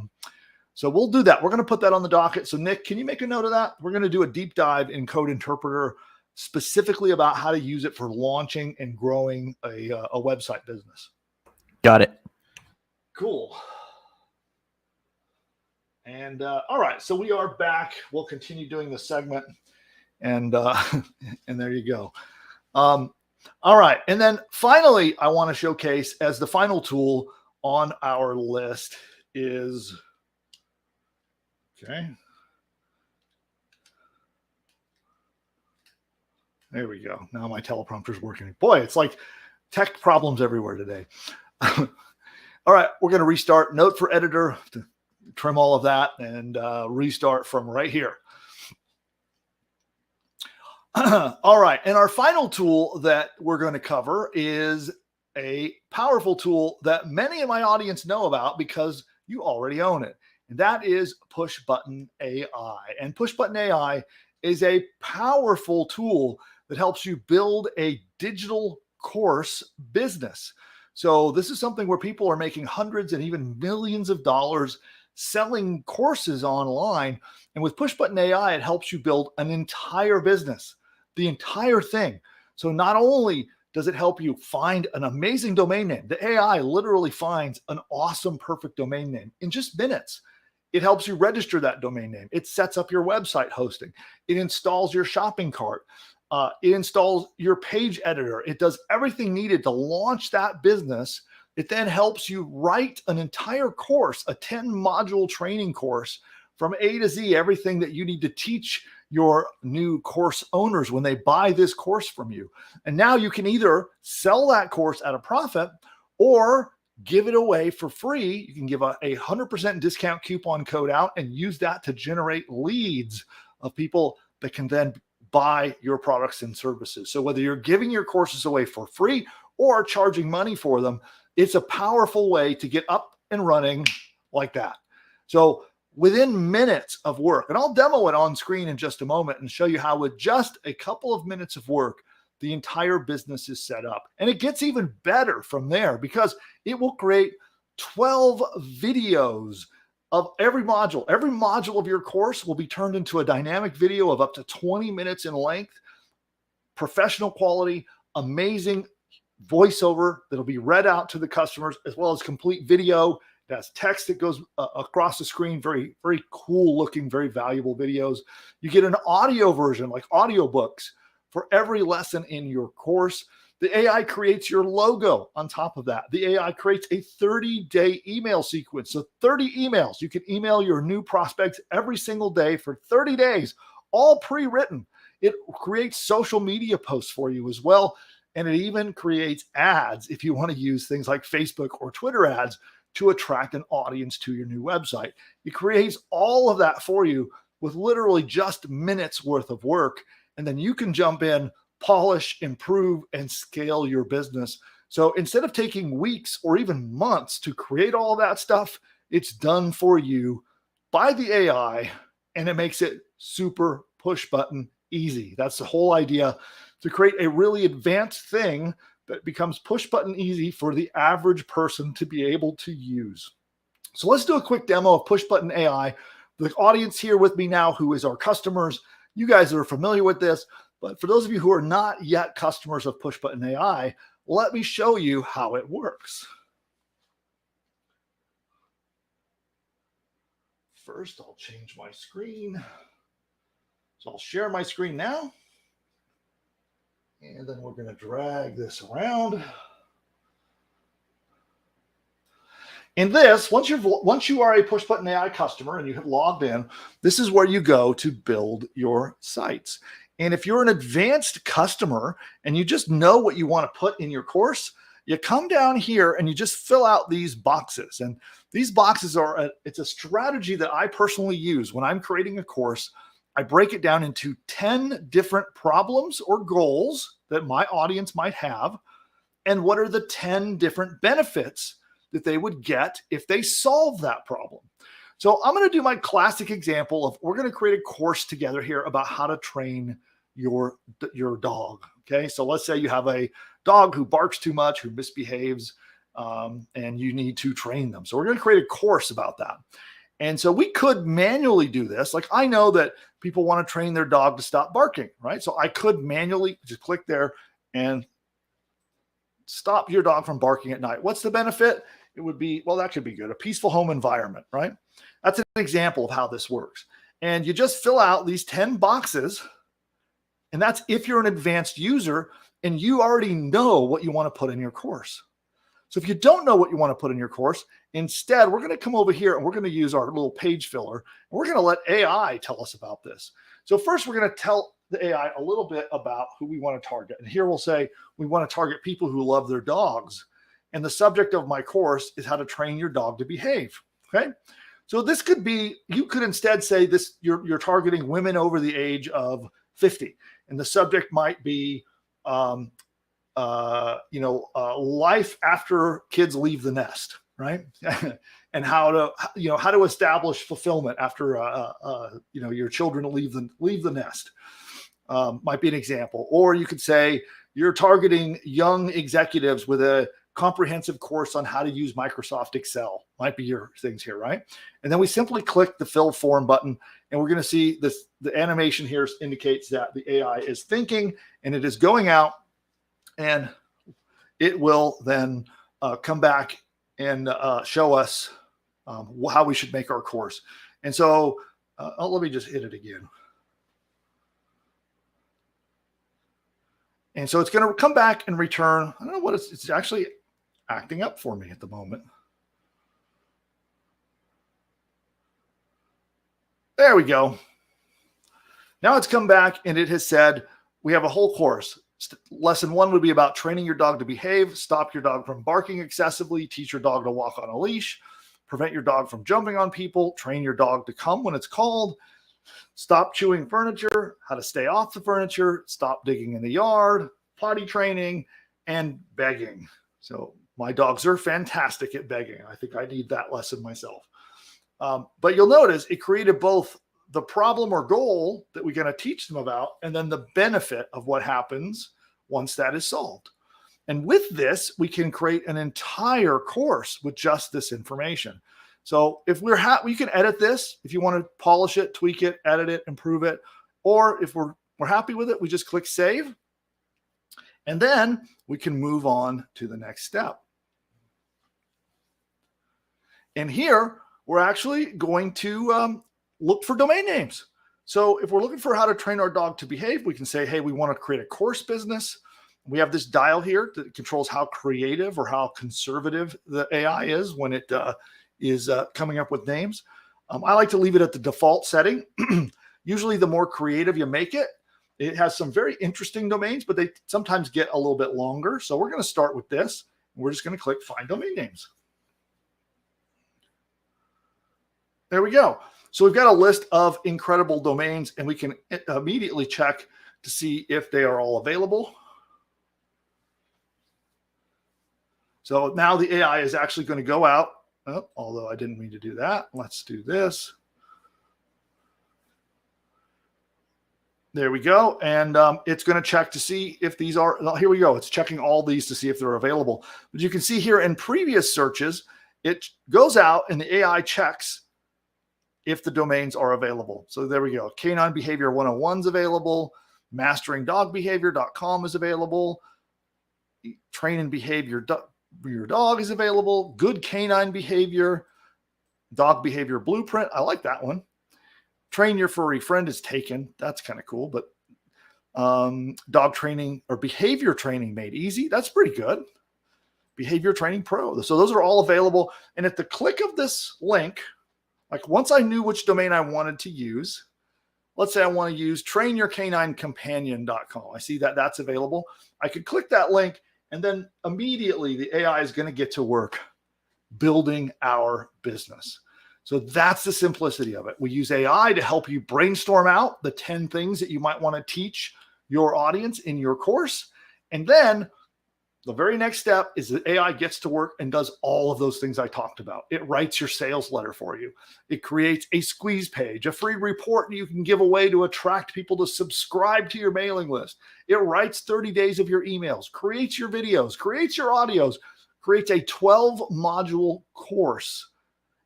we'll do that. We're going to put that on the docket. So Nick, can you make a note of that? We're going to do a deep dive in Code Interpreter, specifically about how to use it for launching and growing a website business. Got it. Cool. And all right, so we are back. We'll continue doing the segment, and and there you go. All right, and then finally, I want to showcase as the final tool on our list is okay. There we go. Now my teleprompter's working. Boy, it's like tech problems everywhere today. All right, we're going to restart. Note for editor to trim all of that and restart from right here. All right, and our final tool that we're going to cover is a powerful tool that many of my audience know about because you already own it, and that is Push Button AI. And Push Button AI is a powerful tool that helps you build a digital course business. So this is something where people are making hundreds and even millions of dollars selling courses online. And with Push Button AI, it helps you build an entire business, the entire thing. So not only does it help you find an amazing domain name, the AI literally finds an awesome, perfect domain name in just minutes. It helps you register that domain name. It sets up your website hosting. It installs your shopping cart. It installs your page editor. It does everything needed to launch that business. It then helps you write an entire course, a 10-module training course from A to Z, everything that you need to teach your new course owners when they buy this course from you. And now you can either sell that course at a profit or give it away for free. You can give a 100% discount coupon code out and use that to generate leads of people that can then buy your products and services. So whether you're giving your courses away for free or charging money for them, it's a powerful way to get up and running like that. So within minutes of work, and I'll demo it on screen in just a moment and show you how with just a couple of minutes of work, the entire business is set up. And it gets even better from there because it will create 12 videos of every module. Every module of your course will be turned into a dynamic video of up to 20 minutes in length, professional quality, amazing voiceover that'll be read out to the customers, as well as complete video. It has text that goes across the screen, very, very cool looking, very valuable videos. You get an audio version like audiobooks for every lesson in your course. The AI creates your logo on top of that. The AI creates a 30-day email sequence. So 30 emails. You can email your new prospects every single day for 30 days, all pre-written. It creates social media posts for you as well. And it even creates ads if you want to use things like Facebook or Twitter ads to attract an audience to your new website. It creates all of that for you with literally just minutes worth of work. And then you can jump in, polish, improve, and scale your business. So instead of taking weeks or even months to create all that stuff, it's done for you by the AI, and it makes it super push button easy. That's the whole idea, to create a really advanced thing that becomes push button easy for the average person to be able to use. So let's do a quick demo of push button AI. The audience here with me now, who is our customers, you guys are familiar with this, but for those of you who are not yet customers of push button AI, let me show you how it works. First, I'll change my screen. So I'll share my screen now. And then we're going to drag this around. And this, once you are a push button AI customer and you have logged in, this is where you go to build your sites. And if you're an advanced customer and you just know what you want to put in your course, you come down here and you just fill out these boxes. And these boxes it's a strategy that I personally use when I'm creating a course. I break it down into 10 different problems or goals that my audience might have. And what are the 10 different benefits that they would get if they solve that problem? So I'm going to do my classic example of, we're going to create a course together here about how to train your dog. Okay. So let's say you have a dog who barks too much, who misbehaves, and you need to train them. So we're going to create a course about that. And so we could manually do this. Like, I know that people want to train their dog to stop barking, right? So I could manually just click there and stop your dog from barking at night. What's the benefit? It would be, well, that could be good. A peaceful home environment, right? That's an example of how this works. And you just fill out these 10 boxes. And that's if you're an advanced user and you already know what you want to put in your course. So if you don't know what you want to put in your course, instead, we're going to come over here and we're going to use our little page filler. And we're going to let AI tell us about this. So first, we're going to tell the AI a little bit about who we want to target. And here we'll say we want to target people who love their dogs. And the subject of my course is how to train your dog to behave. Okay. So this could be, you could instead say this, you're targeting women over the age of 50. And the subject might be, life after kids leave the nest, right? And how to establish fulfillment after, your children leave the nest, might be an example. Or you could say you're targeting young executives with a comprehensive course on how to use Microsoft Excel, might be your things here, right? And then we simply click the fill form button, and we're going to see this. The animation here indicates that the AI is thinking and it is going out, and it will then come back and show us how we should make our course. And so let me just hit it again. And so it's going to come back and return. I don't know what it's actually acting up for me at the moment. There we go. Now it's come back and it has said, we have a whole course. Lesson 1 would be about training your dog to behave, stop your dog from barking excessively, teach your dog to walk on a leash, prevent your dog from jumping on people, train your dog to come when it's called, stop chewing furniture, how to stay off the furniture, stop digging in the yard, potty training, and begging. So my dogs are fantastic at begging. I think I need that lesson myself. But you'll notice it created both the problem or goal that we're going to teach them about, and then the benefit of what happens once that is solved. And with this, we can create an entire course with just this information. So if we're we can edit this. If you want to polish it, tweak it, edit it, improve it, or if we're happy with it, we just click save, and then we can move on to the next step. And here we're actually going to look for domain names. So if we're looking for how to train our dog to behave, we can say, hey, we want to create a course business. We have this dial here that controls how creative or how conservative the AI is when it is coming up with names. I like to leave it at the default setting. Usually the more creative you make it, it has some very interesting domains, but they sometimes get a little bit longer. So we're going to start with this. We're just going to click Find Domain Names. There we go. So we've got a list of incredible domains, and we can immediately check to see if they are all available. So now the AI is actually going to go out, although I didn't mean to do that. Let's do this. There we go. And it's going to check to see if these are, here we go. It's checking all these to see if they're available. But you can see here in previous searches, it goes out and the AI checks if the domains are available. So there we go. Canine Behavior 101 is available. MasteringDogBehavior.com is available. Train and Behave Your Dog is available. Good Canine Behavior. Dog Behavior Blueprint. I like that one. Train Your Furry Friend is taken. That's kind of cool. But Dog Training or Behavior Training Made Easy. That's pretty good. Behavior Training Pro. So those are all available. And at the click of this link, like once I knew which domain I wanted to use, let's say I want to use trainyourcaninecompanion.com. I see that that's available. I could click that link, and then immediately the AI is going to get to work building our business. So that's the simplicity of it. We use AI to help you brainstorm out the 10 things that you might want to teach your audience in your course. And then the very next step is that AI gets to work and does all of those things I talked about. It writes your sales letter for you. It creates a squeeze page, a free report you can give away to attract people to subscribe to your mailing list. It writes 30 days of your emails, creates your videos, creates your audios, creates a 12-module course.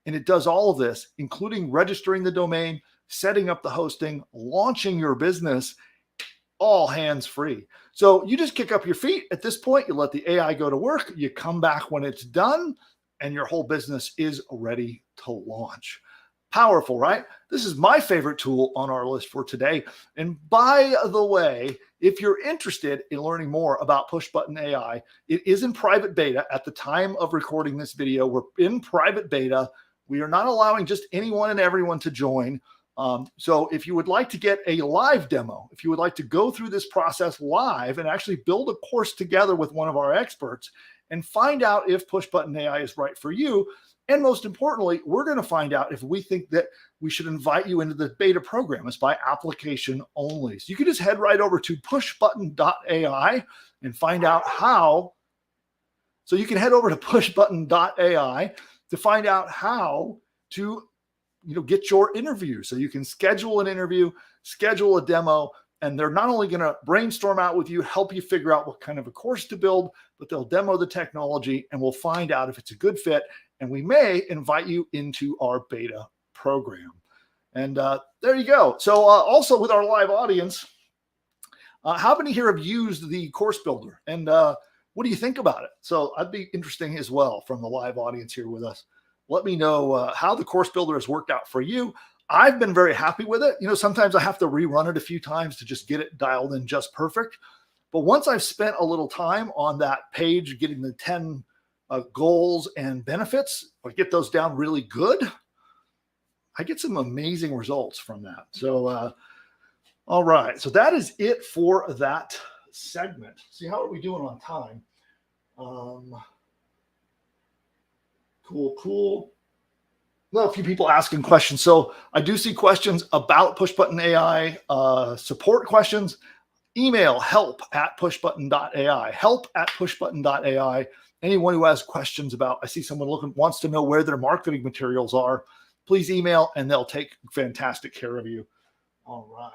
And it does all of this, including registering the domain, setting up the hosting, launching your business, all hands-free. So you just kick up your feet. At this point, you let the AI go to work. You come back when it's done, and your whole business is ready to launch. Powerful, right? This is my favorite tool on our list for today. And by the way, if you're interested in learning more about Push Button AI, it is in private beta at the time of recording this video. We're in private beta. We are not allowing just anyone and everyone to join. So if you would like to get a live demo, if you would like to go through this process live and actually build a course together with one of our experts and find out if Push Button AI is right for you, and most importantly, we're going to find out if we think that we should invite you into the beta program. It's by application only. So you can just head right over to pushbutton.ai and find out how. So you can head over to pushbutton.ai to find out how to get your interview. So you can schedule an interview, schedule a demo, and they're not only going to brainstorm out with you, help you figure out what kind of a course to build, but they'll demo the technology and we'll find out if it's a good fit. And we may invite you into our beta program. And there you go. So also with our live audience, how many here have used the course builder? And what do you think about it? So I'd be interesting as well from the live audience here with us. Let me know how the course builder has worked out for you. I've been very happy with it. Sometimes I have to rerun it a few times to just get it dialed in just perfect. But once I've spent a little time on that page, getting the 10 goals and benefits, I get those down really good, I get some amazing results from that. So, all right. So that is it for that segment. See, how are we doing on time? Cool. Well, a few people asking questions. So I do see questions about Push Button AI, support questions. Email help@pushbutton.ai, help@pushbutton.ai. Anyone who has questions about, I see someone wants to know where their marketing materials are, please email and they'll take fantastic care of you. All right.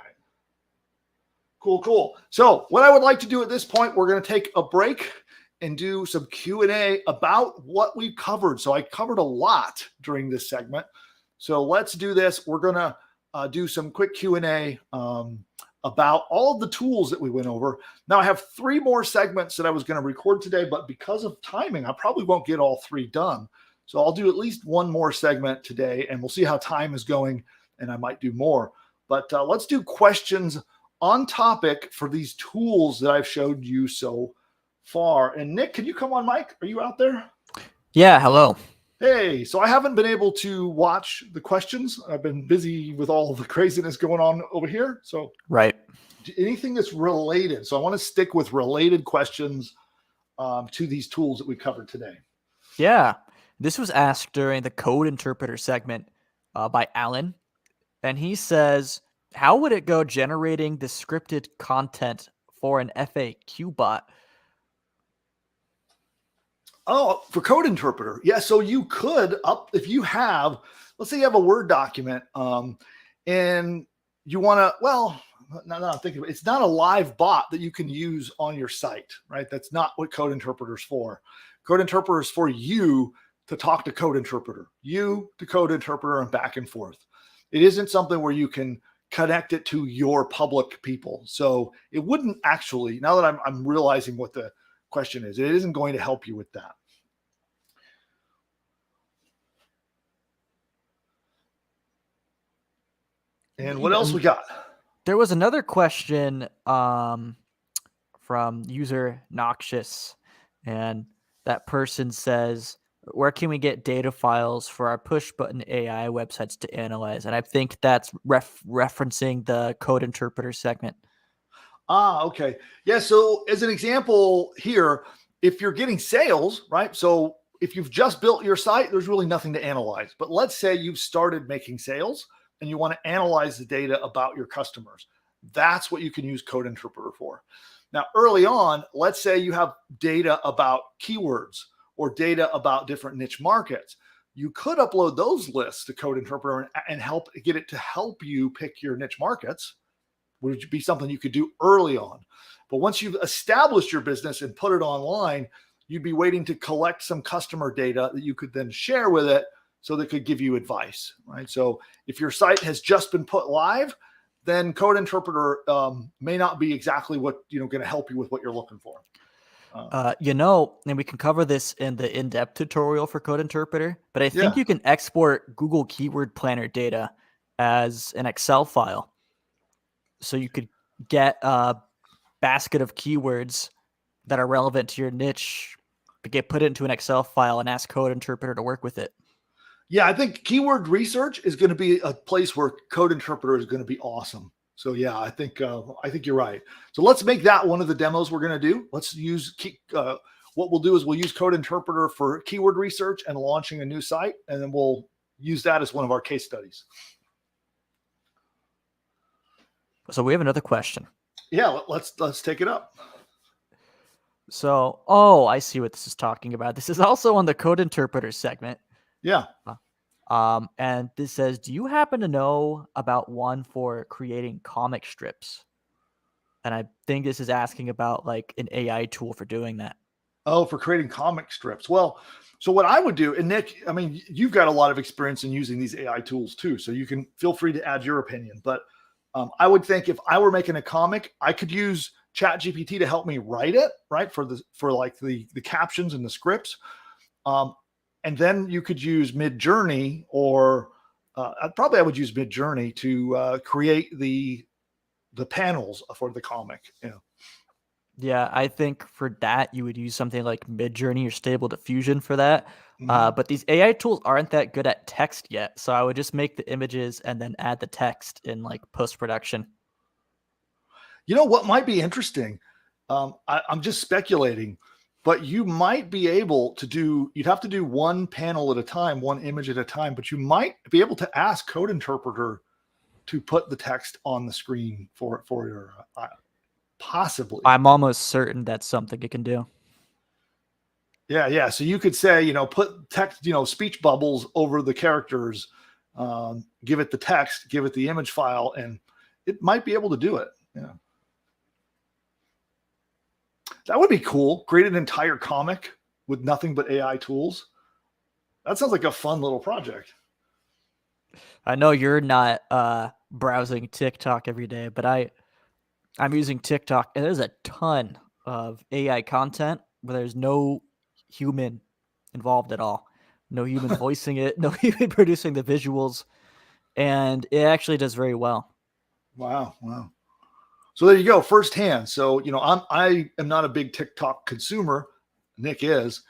Cool. So what I would like to do at this point, we're going to take a break and do some Q&A about what we covered. So I covered a lot during this segment. So let's do this. We're going to do some quick Q&A about all of the tools that we went over. Now I have 3 more segments that I was going to record today, but because of timing, I probably won't get all 3 done. So I'll do at least 1 more segment today, and we'll see how time is going, and I might do more. But let's do questions on topic for these tools that I've showed you so far. And Nick, can you come on mic? Are you out there? Yeah, hello. Hey, so I haven't been able to watch the questions. I've been busy with all of the craziness going on over here. So Right. anything that's related. So I want to stick with related questions to these tools that we covered today. Yeah. This was asked during the code interpreter segment by Alan. And he says, how would it go generating the scripted content for an FAQ bot? Oh, for code interpreter. Yeah. So you could if you have, let's say you have a Word document and you want to, well, no, I'm thinking about it. It's not a live bot that you can use on your site, right? That's not what code interpreter is for. Code interpreter is for you to talk to code interpreter, you to code interpreter, and back and forth. It isn't something where you can connect it to your public people. So it wouldn't actually, now that I'm realizing what the question is, it isn't going to help you with that. And what else we got? There was another question from user Noxious, and that person says, where can we get data files for our push button AI websites to analyze? And I think that's referencing the code interpreter segment. Okay. Yeah. So as an example here, if you're getting sales, right? So if you've just built your site, there's really nothing to analyze. But let's say you've started making sales and you want to analyze the data about your customers. That's what you can use Code Interpreter for. Now, early on, let's say you have data about keywords or data about different niche markets. You could upload those lists to Code Interpreter and help get it to help you pick your niche markets, would be something you could do early on. But once you've established your business and put it online, you'd be waiting to collect some customer data that you could then share with it so that it could give you advice, right? So if your site has just been put live, then Code Interpreter may not be exactly what, going to help you with what you're looking for. And we can cover this in the in-depth tutorial for Code Interpreter, but I think you can export Google Keyword Planner data as an Excel file. So you could get a basket of keywords that are relevant to your niche, put it into an Excel file and ask Code Interpreter to work with it. Yeah, I think keyword research is going to be a place where Code Interpreter is going to be awesome. So yeah, I think you're right. So let's make that one of the demos we're going to do. Let's use what we'll do is we'll use Code Interpreter for keyword research and launching a new site, and then we'll use that as one of our case studies. So we have another question. Yeah, let's take it up. So, I see what this is talking about. This is also on the Code Interpreter segment. Yeah. And this says, do you happen to know about one for creating comic strips? And I think this is asking about like an AI tool for doing that. Oh, for creating comic strips. Well, so what I would do, and Nick, I mean, you've got a lot of experience in using these AI tools too, so you can feel free to add your opinion. But I would think if I were making a comic, I could use ChatGPT to help me write it, right? For the captions and the scripts. And then you could use Midjourney, or I would use Midjourney to create the panels for the comic. Yeah, I think for that you would use something like Midjourney or Stable Diffusion for that. Mhm. But these AI tools aren't that good at text yet, so I would just make the images and then add the text in like post production. You know what might be interesting? I'm just speculating, but you might be able to do, you'd have to do one panel at a time, one image at a time, but you might be able to ask Code Interpreter to put the text on the screen for your possibly. I'm almost certain that's something it can do. Yeah. So you could say, put text, speech bubbles over the characters, give it the text, give it the image file, and it might be able to do it. Yeah. That would be cool. Create an entire comic with nothing but AI tools. That sounds like a fun little project. I know you're not browsing TikTok every day, but I'm using TikTok, and there's a ton of AI content where there's no human involved at all. No human voicing it, no human producing the visuals, and it actually does very well. Wow. So there you go, firsthand. So I am not a big TikTok consumer. Nick is,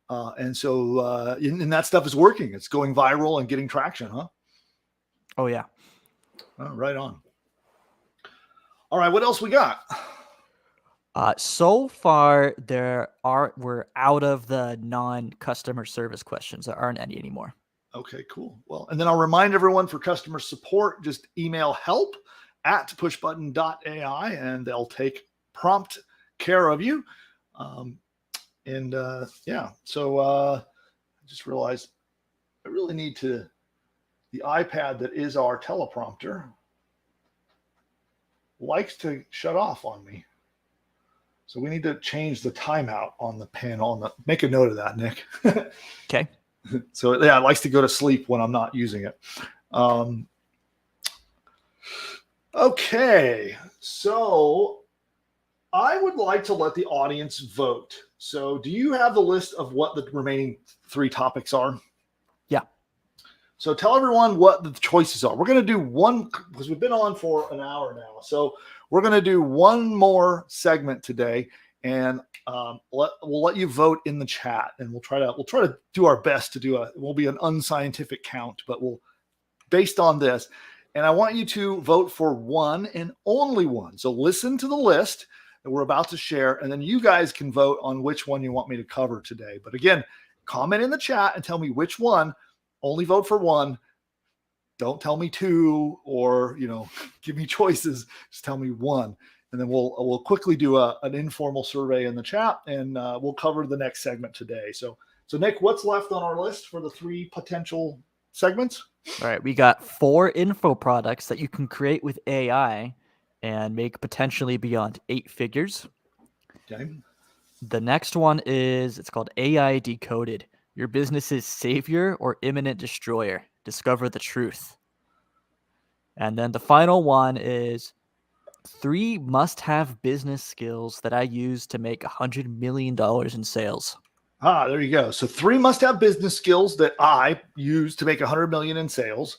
and so and that stuff is working. It's going viral and getting traction, huh? Oh yeah. Oh, right on. All right, what else we got? So far we're out of the non-customer service questions. There aren't any anymore. Okay, cool. Well, and then I'll remind everyone for customer support, just email help@pushbutton.ai and they'll take prompt care of you. So I just realized I really need the iPad that is our teleprompter likes to shut off on me. So we need to change the timeout on the panel. Make a note of that, Nick. Okay. So yeah, it likes to go to sleep when I'm not using it. Okay, so I would like to let the audience vote. So do you have the list of what the remaining 3 topics are? Yeah. So tell everyone what the choices are. We're going to do one, because we've been on for an hour now. So we're going to do one more segment today, and we'll let you vote in the chat, and we'll try to do our best to it will be an unscientific count, but we'll based on this. And I want you to vote for one and only one. So listen to the list that we're about to share, and then you guys can vote on which one you want me to cover today. But again, comment in the chat and tell me which one. Only vote for one. Don't tell me 2 or, give me choices. Just tell me one. And then we'll quickly do an informal survey in the chat, and we'll cover the next segment today. So Nick, what's left on our list for the 3 potential segments? All right, we got 4 info products that you can create with AI and make potentially beyond 8 figures. Okay. The next one it's called AI Decoded. Your business's savior or imminent destroyer. Discover the truth. And then the final one is 3 must-have business skills that I use to make $100 million in sales. There you go. So 3 must-have business skills that I use to make 100 million in sales.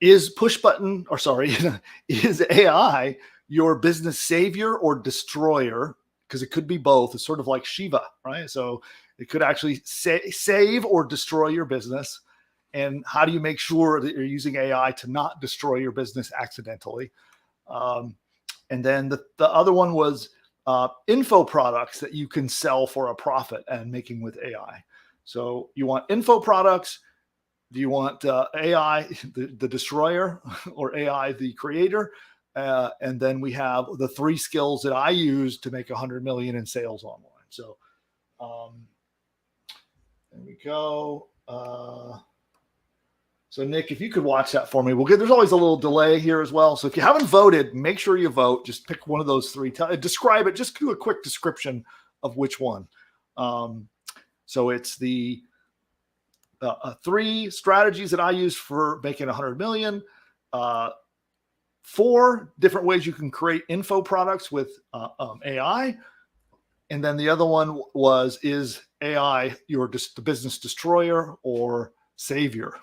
Is AI your business savior or destroyer? Because it could be both. It's sort of like Shiva, right? So it could actually save or destroy your business. And how do you make sure that you're using AI to not destroy your business accidentally? And then the other one was info products that you can sell for a profit and making with AI. So you want info products. Do you want AI, the destroyer, or AI, the creator? And then we have the 3 skills that I use to make 100 million in sales online. So there we go. So Nick, if you could watch that for me, there's always a little delay here as well. So if you haven't voted, make sure you vote. Just pick one of those 3. Describe it. Just do a quick description of which one. So it's the 3 strategies that I use for making 100 million. 4 different ways you can create info products with AI. And then the other one is AI the business destroyer or savior?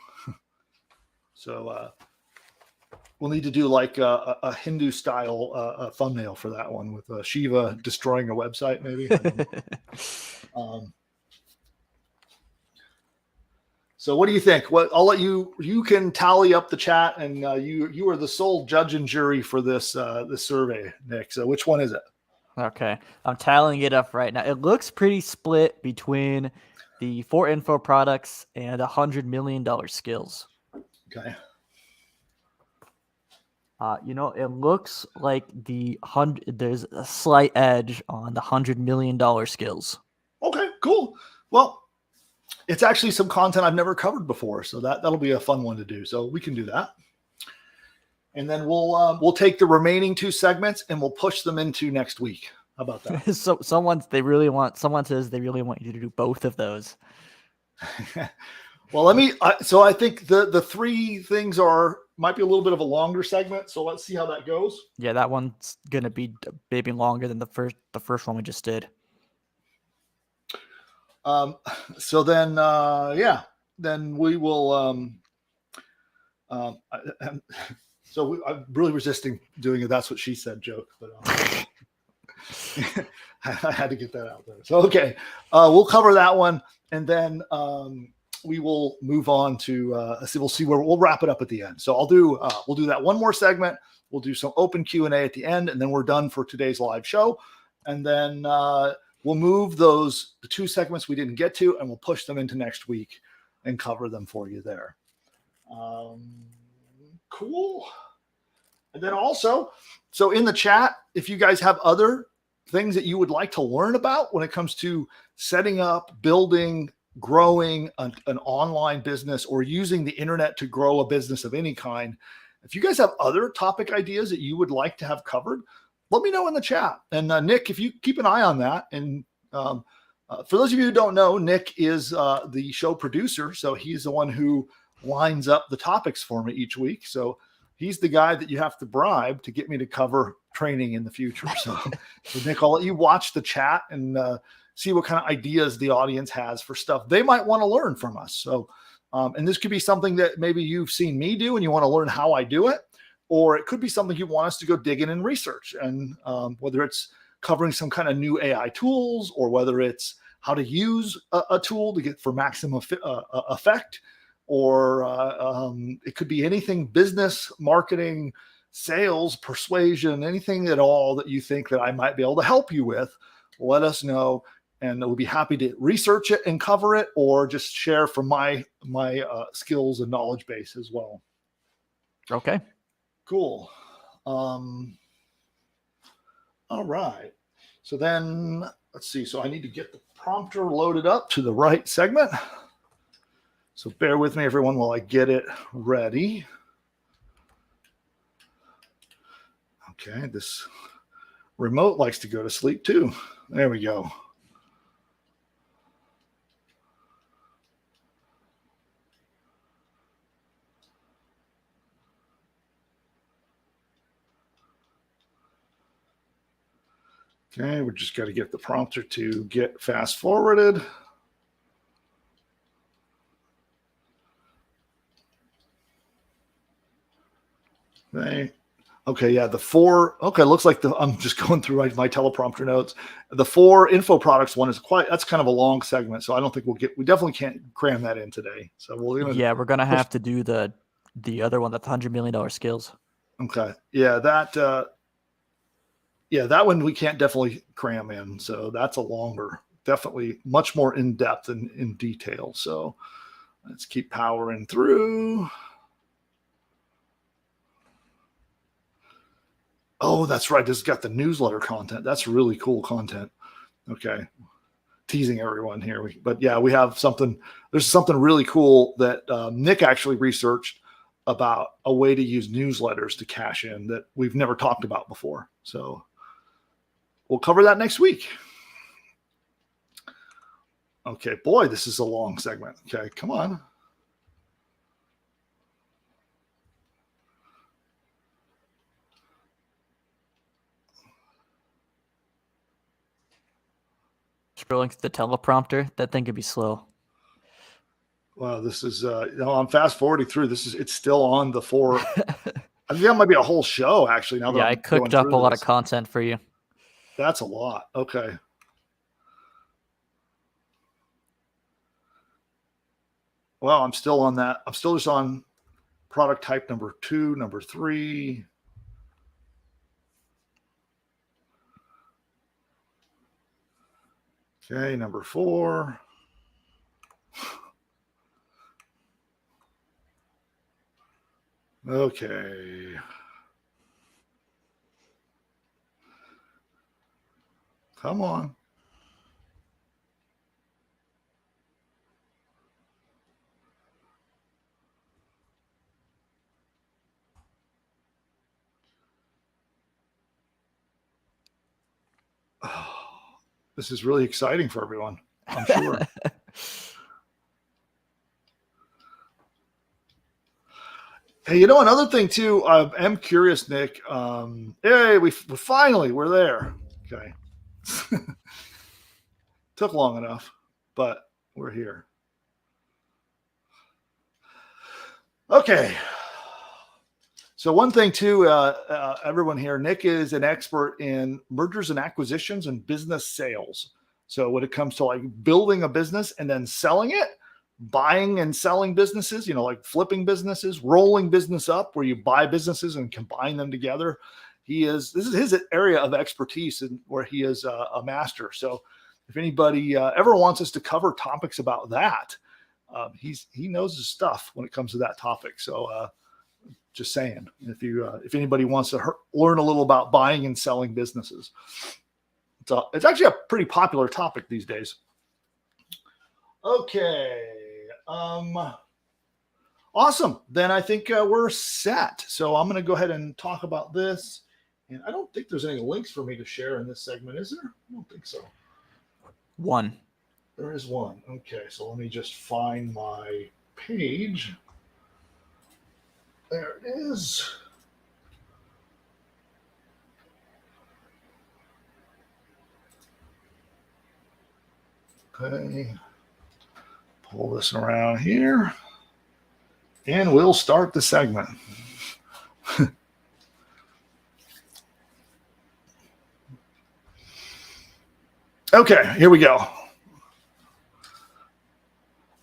So we'll need to do like a Hindu style thumbnail for that one with Shiva destroying a website, maybe. So what do you think? I'll let you can tally up the chat, and you are the sole judge and jury for this survey, Nick. So which one is it? Okay, I'm tallying it up right now. It looks pretty split between the 4 info products and $100 million skills. Okay. It looks like there's a slight edge on the $100 million skills. Okay, cool. Well, it's actually some content I've never covered before, so that'll be a fun one to do. So we can do that, and then we'll take the remaining 2 segments and we'll push them into next week. How about that? Someone says they really want you to do both of those. Well, so I think the 3 things might be a little bit of a longer segment. So let's see how that goes. Yeah, that one's gonna be maybe longer than the first one we just did. So then, then we will. So I'm really resisting doing a "that's what she said" joke, but I had to get that out there. So okay, we'll cover that one, and then we will move on to we'll see where we'll wrap it up at the end. So we'll do that one more segment. We'll do some open Q&A at the end, and then we're done for today's live show, and then. We'll move the 2 segments we didn't get to, and we'll push them into next week and cover them for you there. Cool. And then also, so in the chat, if you guys have other things that you would like to learn about when it comes to setting up, building, growing an online business, or using the internet to grow a business of any kind, if you guys have other topic ideas that you would like to have covered, let me know in the chat. And Nick, if you keep an eye on that. And for those of you who don't know, Nick is the show producer. So he's the one who lines up the topics for me each week. So he's the guy that you have to bribe to get me to cover training in the future. So Nick, I'll let you watch the chat and see what kind of ideas the audience has for stuff they might want to learn from us. So, and this could be something that maybe you've seen me do and you want to learn how I do it. Or it could be something you want us to go dig in and research. And whether it's covering some kind of new AI tools, or whether it's how to use a tool to get for maximum effect, or it could be anything: business, marketing, sales, persuasion, anything at all that you think that I might be able to help you with, let us know. And we'll be happy to research it and cover it, or just share from my skills and knowledge base as well. Okay. Cool. All right. So then let's see. So I need to get the prompter loaded up to the right segment. So bear with me, everyone, while I get it ready. Okay. This remote likes to go to sleep too. There we go. Okay, we just got to get the prompter to get fast forwarded. Okay, yeah, the 4. Okay, looks like I'm just going through my teleprompter notes. The 4 info products one is that's kind of a long segment, so I don't think we definitely can't cram that in today. So we're gonna have to do the other one, that's $100 million skills. Okay, yeah, that one we can't definitely cram in. So that's a longer, definitely much more in depth and in detail. So let's keep powering through. Oh, that's right. This has got the newsletter content. That's really cool content. Okay. Teasing everyone here. But yeah, we have something. There's something really cool that Nick actually researched about a way to use newsletters to cash in that we've never talked about before. So we'll cover that next week. Okay, boy, this is a long segment. Okay, come on. Scrolling through the teleprompter, that thing could be slow. Wow, this is I'm fast forwarding through. It's still on the 4 I think that might be a whole show, actually. Now that Yeah, I'm I cooked going up a through lot this. of content for you. That's a lot. Okay. Well, I'm still on that. I'm still just on product type number 2, number 3. Okay, number 4. Okay. Come on. Oh, this is really exciting for everyone, I'm sure. Hey, you know, another thing too, I'm curious, Nick. Hey, we're there. Okay. Took long enough, but we're here. Okay. So one thing too, everyone here, Nick is an expert in mergers and acquisitions and business sales. So when it comes to like building a business and then selling it, buying and selling businesses, you know, like flipping businesses, rolling business up where you buy businesses and combine them together. This is his area of expertise and where he is a master. So if anybody ever wants us to cover topics about that, he knows his stuff when it comes to that topic. So just saying, if anybody wants to learn a little about buying and selling businesses, it's actually a pretty popular topic these days. Okay. Awesome. Then I think we're set. So I'm going to go ahead and talk about this. And I don't think there's any links for me to share in this segment, is there? I don't think so. One. There is one. Okay. So let me just find my page. There it is. Okay. Pull this around here. And we'll start the segment. Okay, here we go.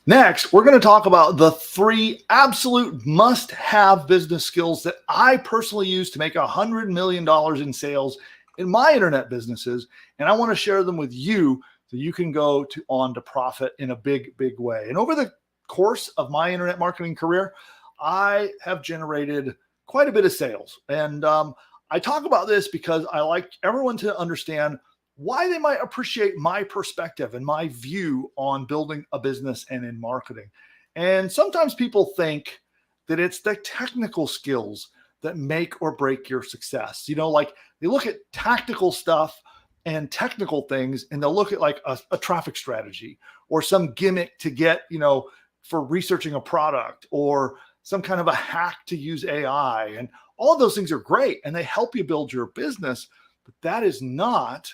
Next, we're going to talk about the 3 absolute must-have business skills that I personally use to make $100 million in sales in my internet businesses. And I want to share them with you so you can go on to profit in a big, big way. And over the course of my internet marketing career, I have generated quite a bit of sales. And I talk about this because I like everyone to understand why they might appreciate my perspective and my view on building a business and in marketing. And sometimes people think that it's the technical skills that make or break your success. You know, like they look at tactical stuff and technical things, and they'll look at like a traffic strategy or some gimmick to get, you know, for researching a product or some kind of a hack to use AI. And all of those things are great and they help you build your business, but that is not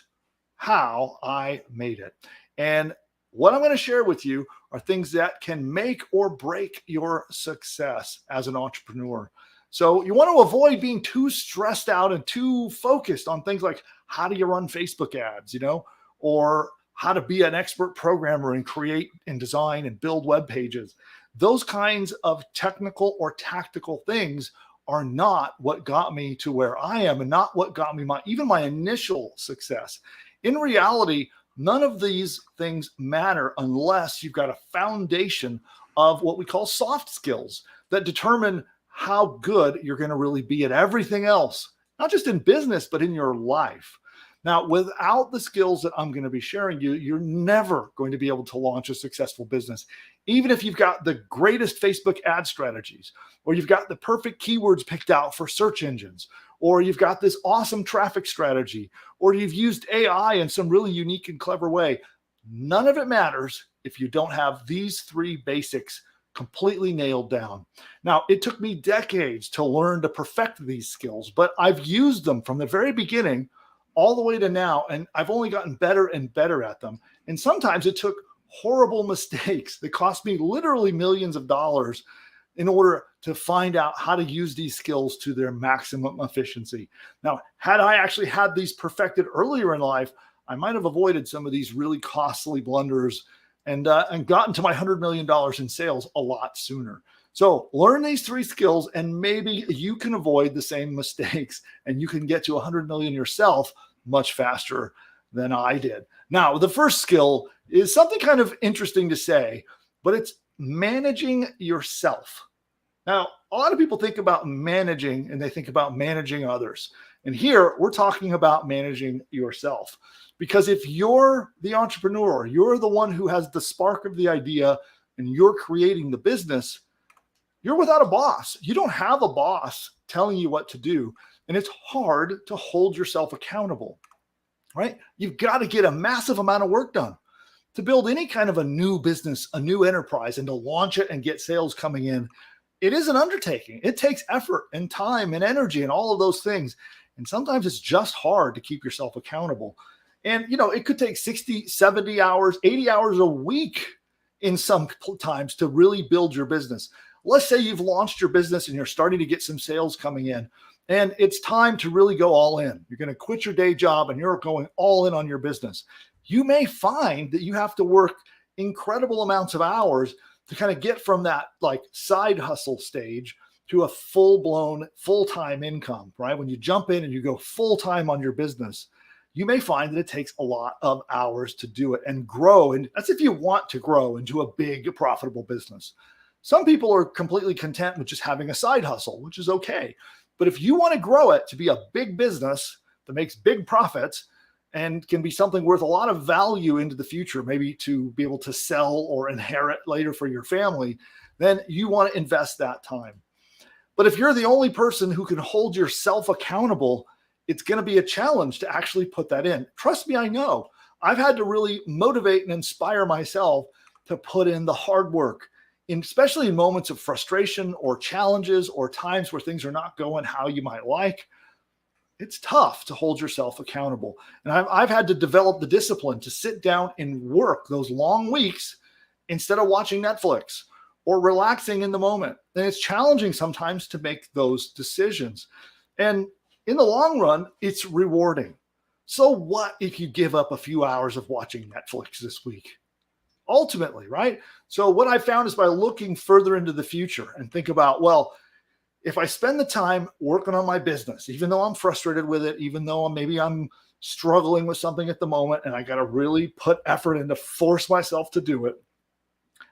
how I made it. And what I'm going to share with you are things that can make or break your success as an entrepreneur. So you want to avoid being too stressed out and too focused on things like how do you run Facebook ads, you know, or how to be an expert programmer and create and design and build web pages. Those kinds of technical or tactical things are not what got me to where I am and not what got me even my initial success. In reality, none of these things matter unless you've got a foundation of what we call soft skills that determine how good you're going to really be at everything else, not just in business, but in your life. Now, without the skills that I'm going to be sharing you, you're never going to be able to launch a successful business. Even if you've got the greatest Facebook ad strategies, or you've got the perfect keywords picked out for search engines, or you've got this awesome traffic strategy, or you've used AI in some really unique and clever way, none of it matters if you don't have these 3 basics completely nailed down. Now, it took me decades to learn to perfect these skills, but I've used them from the very beginning all the way to now, and I've only gotten better and better at them. And sometimes it took horrible mistakes that cost me literally millions of dollars in order to find out how to use these skills to their maximum efficiency. Now, had I actually had these perfected earlier in life, I might have avoided some of these really costly blunders and gotten to my $100 million in sales a lot sooner. So learn these 3 skills, and maybe you can avoid the same mistakes and you can get to 100 million yourself much faster than I did. Now, the first skill is something kind of interesting to say, but it's managing yourself. Now, a lot of people think about managing and they think about managing others. And here we're talking about managing yourself. Because if you're the entrepreneur, you're the one who has the spark of the idea and you're creating the business, you're without a boss. You don't have a boss telling you what to do. And it's hard to hold yourself accountable, right? You've got to get a massive amount of work done. To build any kind of a new business, a new enterprise, and to launch it and get sales coming in, it is an undertaking. It takes effort and time and energy and all of those things. And sometimes it's just hard to keep yourself accountable. And, it could take 60, 70 hours, 80 hours a week in some times to really build your business. Let's say you've launched your business and you're starting to get some sales coming in, and it's time to really go all in. You're going to quit your day job and you're going all in on your business. You may find that you have to work incredible amounts of hours to kind of get from that like side hustle stage to a full-blown, full-time income, right? When you jump in and you go full-time on your business, you may find that it takes a lot of hours to do it and grow. And that's if you want to grow into a big, profitable business. Some people are completely content with just having a side hustle, which is okay. But if you want to grow it to be a big business that makes big profits and can be something worth a lot of value into the future, maybe to be able to sell or inherit later for your family, then you want to invest that time. But if you're the only person who can hold yourself accountable, it's going to be a challenge to actually put that in. Trust me, I know. I've had to really motivate and inspire myself to put in the hard work, especially in moments of frustration or challenges or times where things are not going how you might like. It's tough to hold yourself accountable. And I've had to develop the discipline to sit down and work those long weeks instead of watching Netflix or relaxing in the moment. And it's challenging sometimes to make those decisions. And in the long run, it's rewarding. So what if you give up a few hours of watching Netflix this week? Ultimately, right? So what I found is by looking further into the future and think about, well, if I spend the time working on my business, even though I'm frustrated with it, even though maybe I'm struggling with something at the moment and I got to really put effort in to force myself to do it,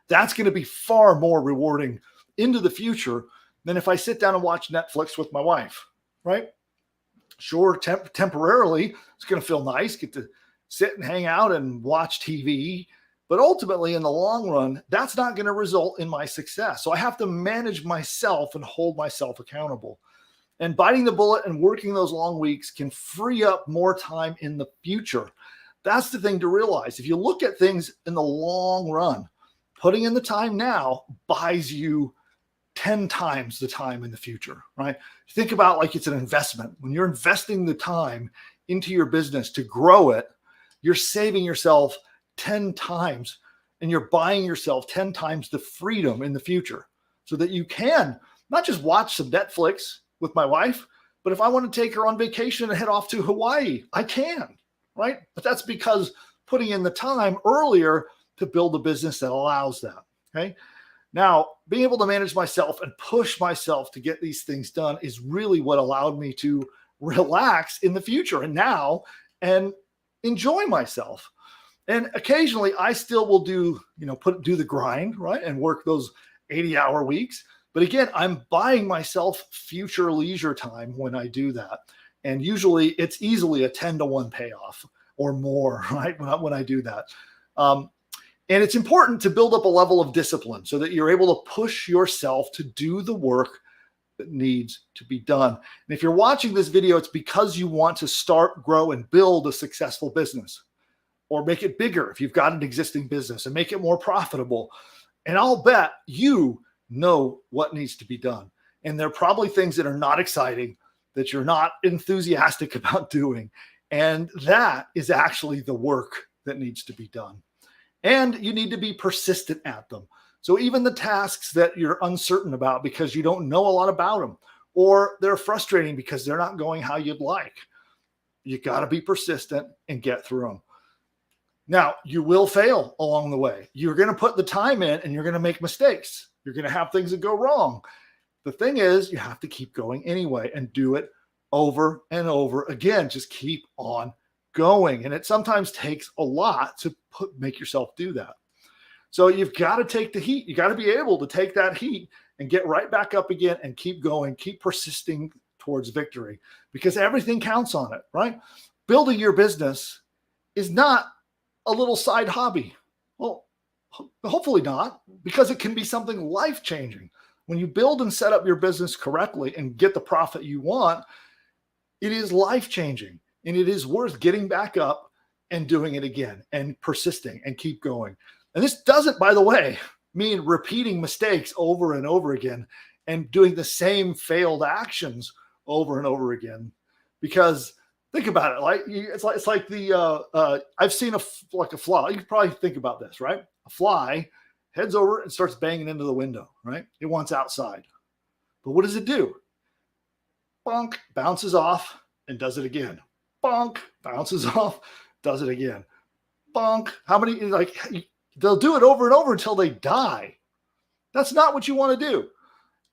that's going to be far more rewarding into the future than if I sit down and watch Netflix with my wife, right? Sure, temporarily, it's going to feel nice, get to sit and hang out and watch TV. But ultimately, in the long run, that's not going to result in my success. So I have to manage myself and hold myself accountable. And biting the bullet and working those long weeks can free up more time in the future. That's the thing to realize. If you look at things in the long run, putting in the time now buys you 10 times the time in the future, right? Think about like it's an investment. When you're investing the time into your business to grow it, you're saving yourself 10 times and you're buying yourself 10 times the freedom in the future so that you can not just watch some Netflix with my wife, but if I want to take her on vacation and head off to Hawaii, I can, right? But that's because putting in the time earlier to build a business that allows that, okay? Now, being able to manage myself and push myself to get these things done is really what allowed me to relax in the future and now and enjoy myself. And occasionally I still will do the grind, right? And work those 80-hour weeks. But again, I'm buying myself future leisure time when I do that. And usually it's easily a 10-to-1 payoff or more, right? When I do that. And it's important to build up a level of discipline so that you're able to push yourself to do the work that needs to be done. And if you're watching this video, it's because you want to start, grow, and build a successful business. Or make it bigger if you've got an existing business and make it more profitable. And I'll bet you know what needs to be done. And there are probably things that are not exciting, that you're not enthusiastic about doing. And that is actually the work that needs to be done. And you need to be persistent at them. So even the tasks that you're uncertain about because you don't know a lot about them, or they're frustrating because they're not going how you'd like, you got to be persistent and get through them. Now, you will fail along the way. You're going to put the time in and you're going to make mistakes. You're going to have things that go wrong. The thing is, you have to keep going anyway and do it over and over again. Just keep on going. And it sometimes takes a lot to make yourself do that. So you've got to take the heat. You got to be able to take that heat and get right back up again and keep going, keep persisting towards victory, because everything counts on it, right? Building your business is not a little side hobby. Well, hopefully not, because it can be something life-changing. When you build and set up your business correctly and get the profit you want, it is life-changing, and it is worth getting back up and doing it again and persisting and keep going. And this doesn't, by the way, mean repeating mistakes over and over again and doing the same failed actions over and over again. Because think about it, it's like the I've seen a fly. You can probably think about this, right? A fly heads over and starts banging into the window, right? It wants outside. But what does it do? Bonk, bounces off and does it again. Bonk, bounces off, does it again. Bonk. How many, they'll do it over and over until they die. That's not what you want to do.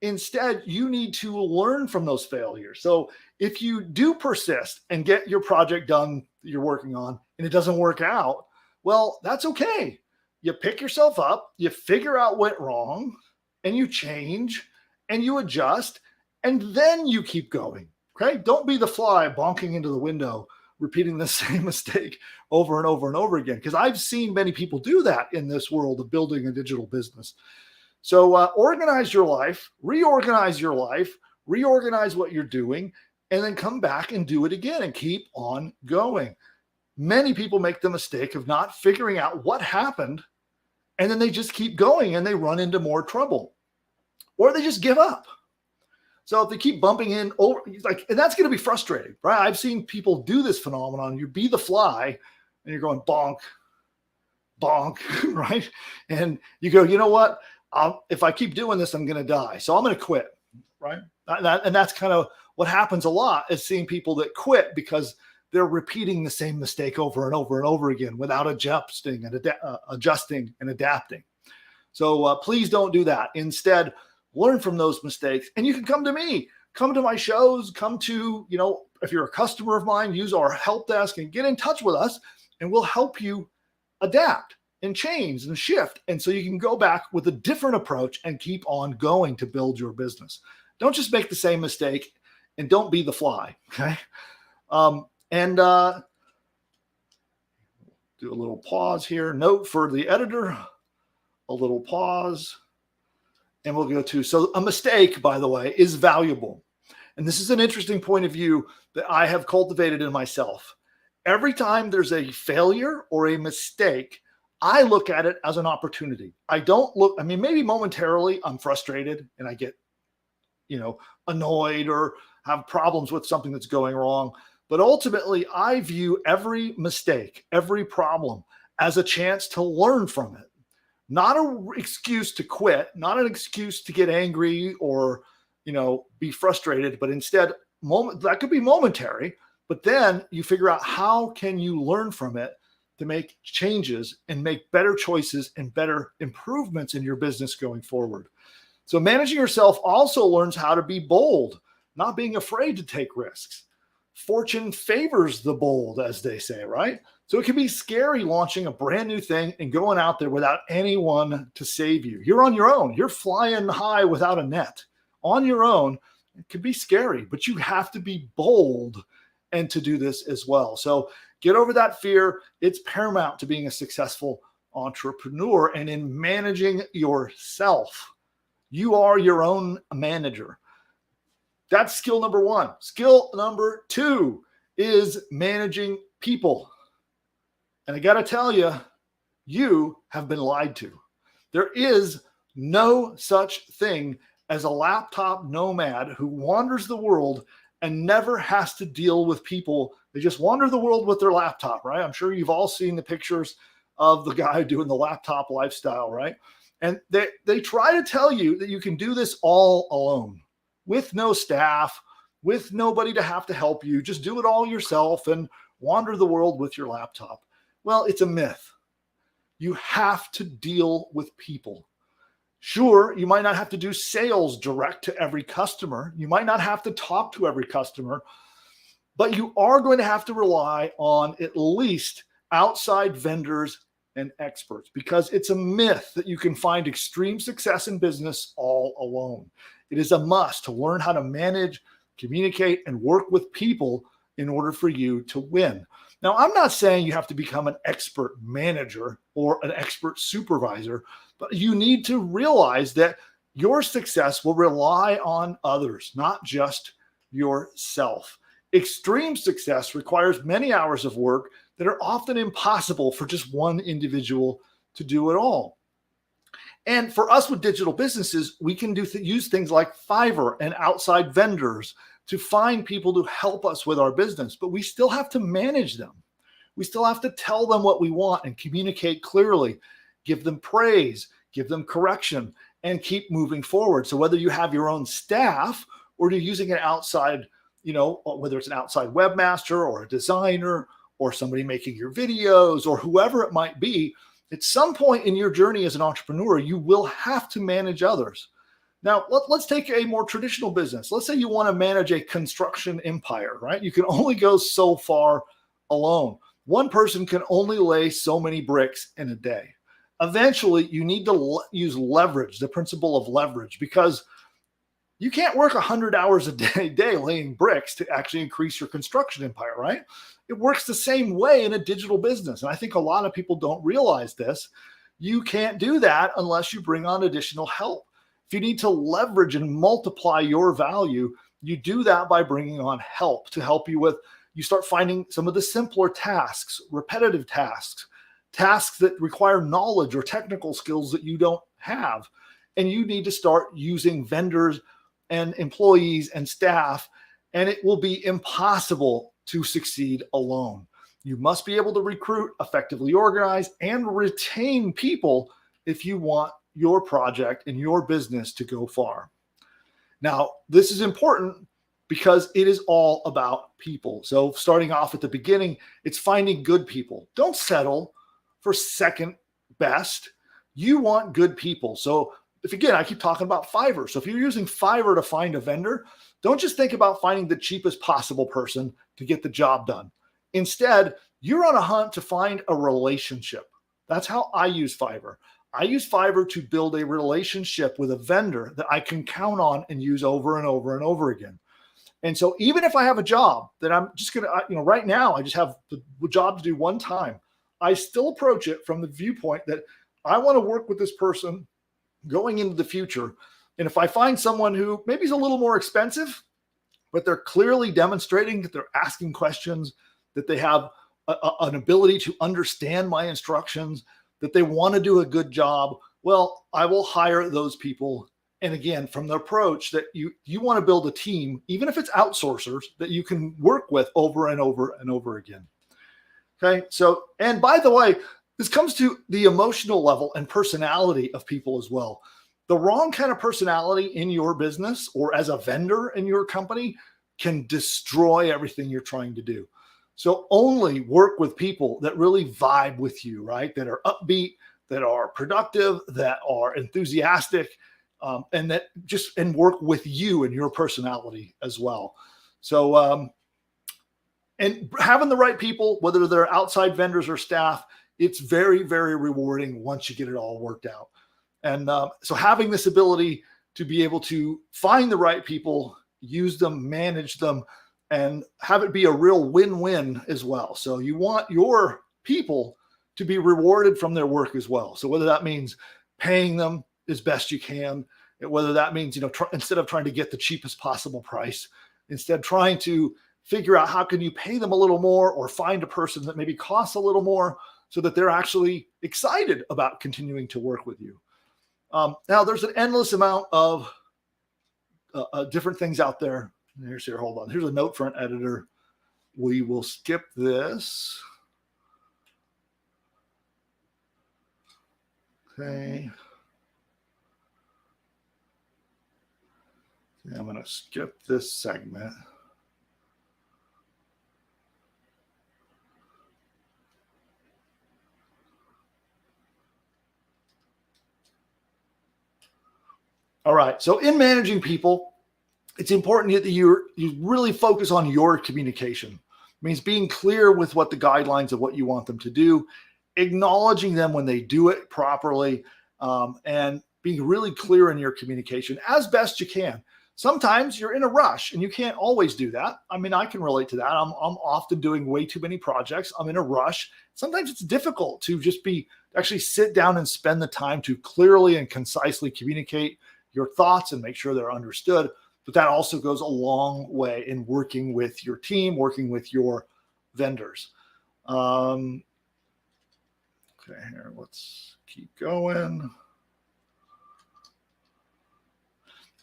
Instead, you need to learn from those failures. So if you do persist and get your project done that you're working on and it doesn't work out, well, that's okay. You pick yourself up, you figure out what went wrong, and you change and you adjust, and then you keep going. Okay? Don't be the fly bonking into the window, repeating the same mistake over and over and over again, because I've seen many people do that in this world of building a digital business. So organize your life, reorganize what you're doing, and then come back and do it again and keep on going. Many people make the mistake of not figuring out what happened, and then they just keep going and they run into more trouble, or they just give up. So if they keep bumping in over, and that's going to be frustrating, right? I've seen people do this phenomenon. You be the fly and you're going bonk, bonk, right? And you go, you know what? If I keep doing this, I'm going to die. So I'm going to quit, right? And that's kind of what happens a lot, is seeing people that quit because they're repeating the same mistake over and over and over again without adjusting and adapting. So please don't do that. Instead, learn from those mistakes. And you can come to me, come to my shows, come to, if you're a customer of mine, use our help desk and get in touch with us, and we'll help you adapt and change and shift. And so you can go back with a different approach and keep on going to build your business. Don't just make the same mistake, and don't be the fly. Okay. Do a little pause here. Note for the editor, a little pause, and we'll go to, so a mistake, by the way, is valuable. And this is an interesting point of view that I have cultivated in myself. Every time there's a failure or a mistake, I look at it as an opportunity. I don't look, maybe momentarily I'm frustrated and I get, annoyed or have problems with something that's going wrong. But ultimately, I view every mistake, every problem as a chance to learn from it. Not an excuse to quit, not an excuse to get angry or, be frustrated, but instead, that could be momentary, but then you figure out how can you learn from it to make changes and make better choices and better improvements in your business going forward. So managing yourself also learns how to be bold, not being afraid to take risks. Fortune favors the bold, as they say, right? So it can be scary launching a brand new thing and going out there without anyone to save you. You're on your own. You're flying high without a net. On your own, it can be scary, but you have to be bold and to do this as well. So get over that fear. It's paramount to being a successful entrepreneur and in managing yourself. You are your own manager. That's skill number one. Skill number two is managing people. And I got to tell you, you have been lied to. There is no such thing as a laptop nomad who wanders the world and never has to deal with people. They just wander the world with their laptop, right? I'm sure you've all seen the pictures of the guy doing the laptop lifestyle, right? And they try to tell you that you can do this all alone with no staff, with nobody to have to help you. Just do it all yourself and wander the world with your laptop. Well, it's a myth. You have to deal with people. Sure, you might not have to do sales direct to every customer. You might not have to talk to every customer, but you are going to have to rely on at least outside vendors and experts, because it's a myth that you can find extreme success in business all alone. It is a must to learn how to manage, communicate, and work with people in order for you to win. Now, I'm not saying you have to become an expert manager or an expert supervisor, but you need to realize that your success will rely on others, not just yourself. Extreme success requires many hours of work that are often impossible for just one individual to do it all. And for us with digital businesses, we can use things like Fiverr and outside vendors to find people to help us with our business, but we still have to manage them. We still have to tell them what we want and communicate clearly, give them praise, give them correction, and keep moving forward. So whether you have your own staff or you're using an outside, whether it's an outside webmaster or a designer or somebody making your videos or whoever it might be, at some point in your journey as an entrepreneur, you will have to manage others. Now, let's take a more traditional business. Let's say you want to manage a construction empire, right? You can only go so far alone. One person can only lay so many bricks in a day. Eventually, you need to use leverage, the principle of leverage, because you can't work 100 hours a day laying bricks to actually increase your construction empire, right? It works the same way in a digital business. And I think a lot of people don't realize this. You can't do that unless you bring on additional help. If you need to leverage and multiply your value, you do that by bringing on help to help you with, you start finding some of the simpler tasks, repetitive tasks, tasks that require knowledge or technical skills that you don't have. And you need to start using vendors and employees and staff, and it will be impossible to succeed alone. You must be able to recruit, effectively organize, and retain people if you want your project and your business to go far. Now, this is important because it is all about people. So starting off at the beginning, it's finding good people. Don't settle for second best. You want good people. So again, I keep talking about Fiverr. So if you're using Fiverr to find a vendor, don't just think about finding the cheapest possible person to get the job done. Instead, you're on a hunt to find a relationship. That's how I use Fiverr. I use Fiverr to build a relationship with a vendor that I can count on and use over and over and over again. And so even if I have a job that I'm just going to, right now, I just have the job to do one time, I still approach it from the viewpoint that I want to work with this person going into the future. And if I find someone who maybe is a little more expensive, but they're clearly demonstrating that they're asking questions, that they have an ability to understand my instructions, that they want to do a good job, well, I will hire those people. And again, from the approach that you want to build a team, even if it's outsourcers, that you can work with over and over and over again. Okay. So, and by the way, this comes to the emotional level and personality of people as well. The wrong kind of personality in your business or as a vendor in your company can destroy everything you're trying to do. So only work with people that really vibe with you, right? That are upbeat, that are productive, that are enthusiastic, and work with you and your personality as well. So, and having the right people, whether they're outside vendors or staff, it's very, very rewarding once you get it all worked out. And so having this ability to be able to find the right people, use them, manage them, and have it be a real win-win as well. So you want your people to be rewarded from their work as well. So whether that means paying them as best you can, whether that means, instead of trying to get the cheapest possible price, instead trying to figure out how can you pay them a little more or find a person that maybe costs a little more so that they're actually excited about continuing to work with you. Now, there's an endless amount of different things out there. Hold on. Here's a note for an editor. We will skip this. Okay. I'm going to skip this segment. All right. So in managing people, it's important that you really focus on your communication. It means being clear with what the guidelines of what you want them to do, acknowledging them when they do it properly, and being really clear in your communication as best you can. Sometimes you're in a rush and you can't always do that. I mean, I can relate to that. I'm often doing way too many projects. I'm in a rush. Sometimes it's difficult to just actually sit down and spend the time to clearly and concisely communicate your thoughts and make sure they're understood. But that also goes a long way in working with your team, working with your vendors. Okay, here, let's keep going.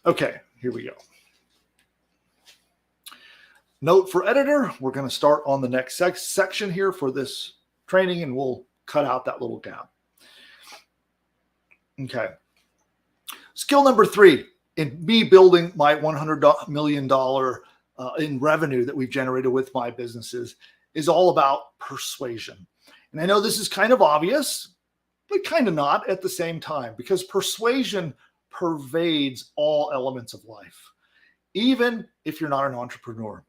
Okay, here we go. Note for editor, we're going to start on the next section here for this training, and we'll cut out that little gap. Okay. Skill number 3 in me building my $100 million in revenue that we've generated with my businesses is all about persuasion. And I know this is kind of obvious, but kind of not at the same time, because persuasion pervades all elements of life, even if you're not an entrepreneur.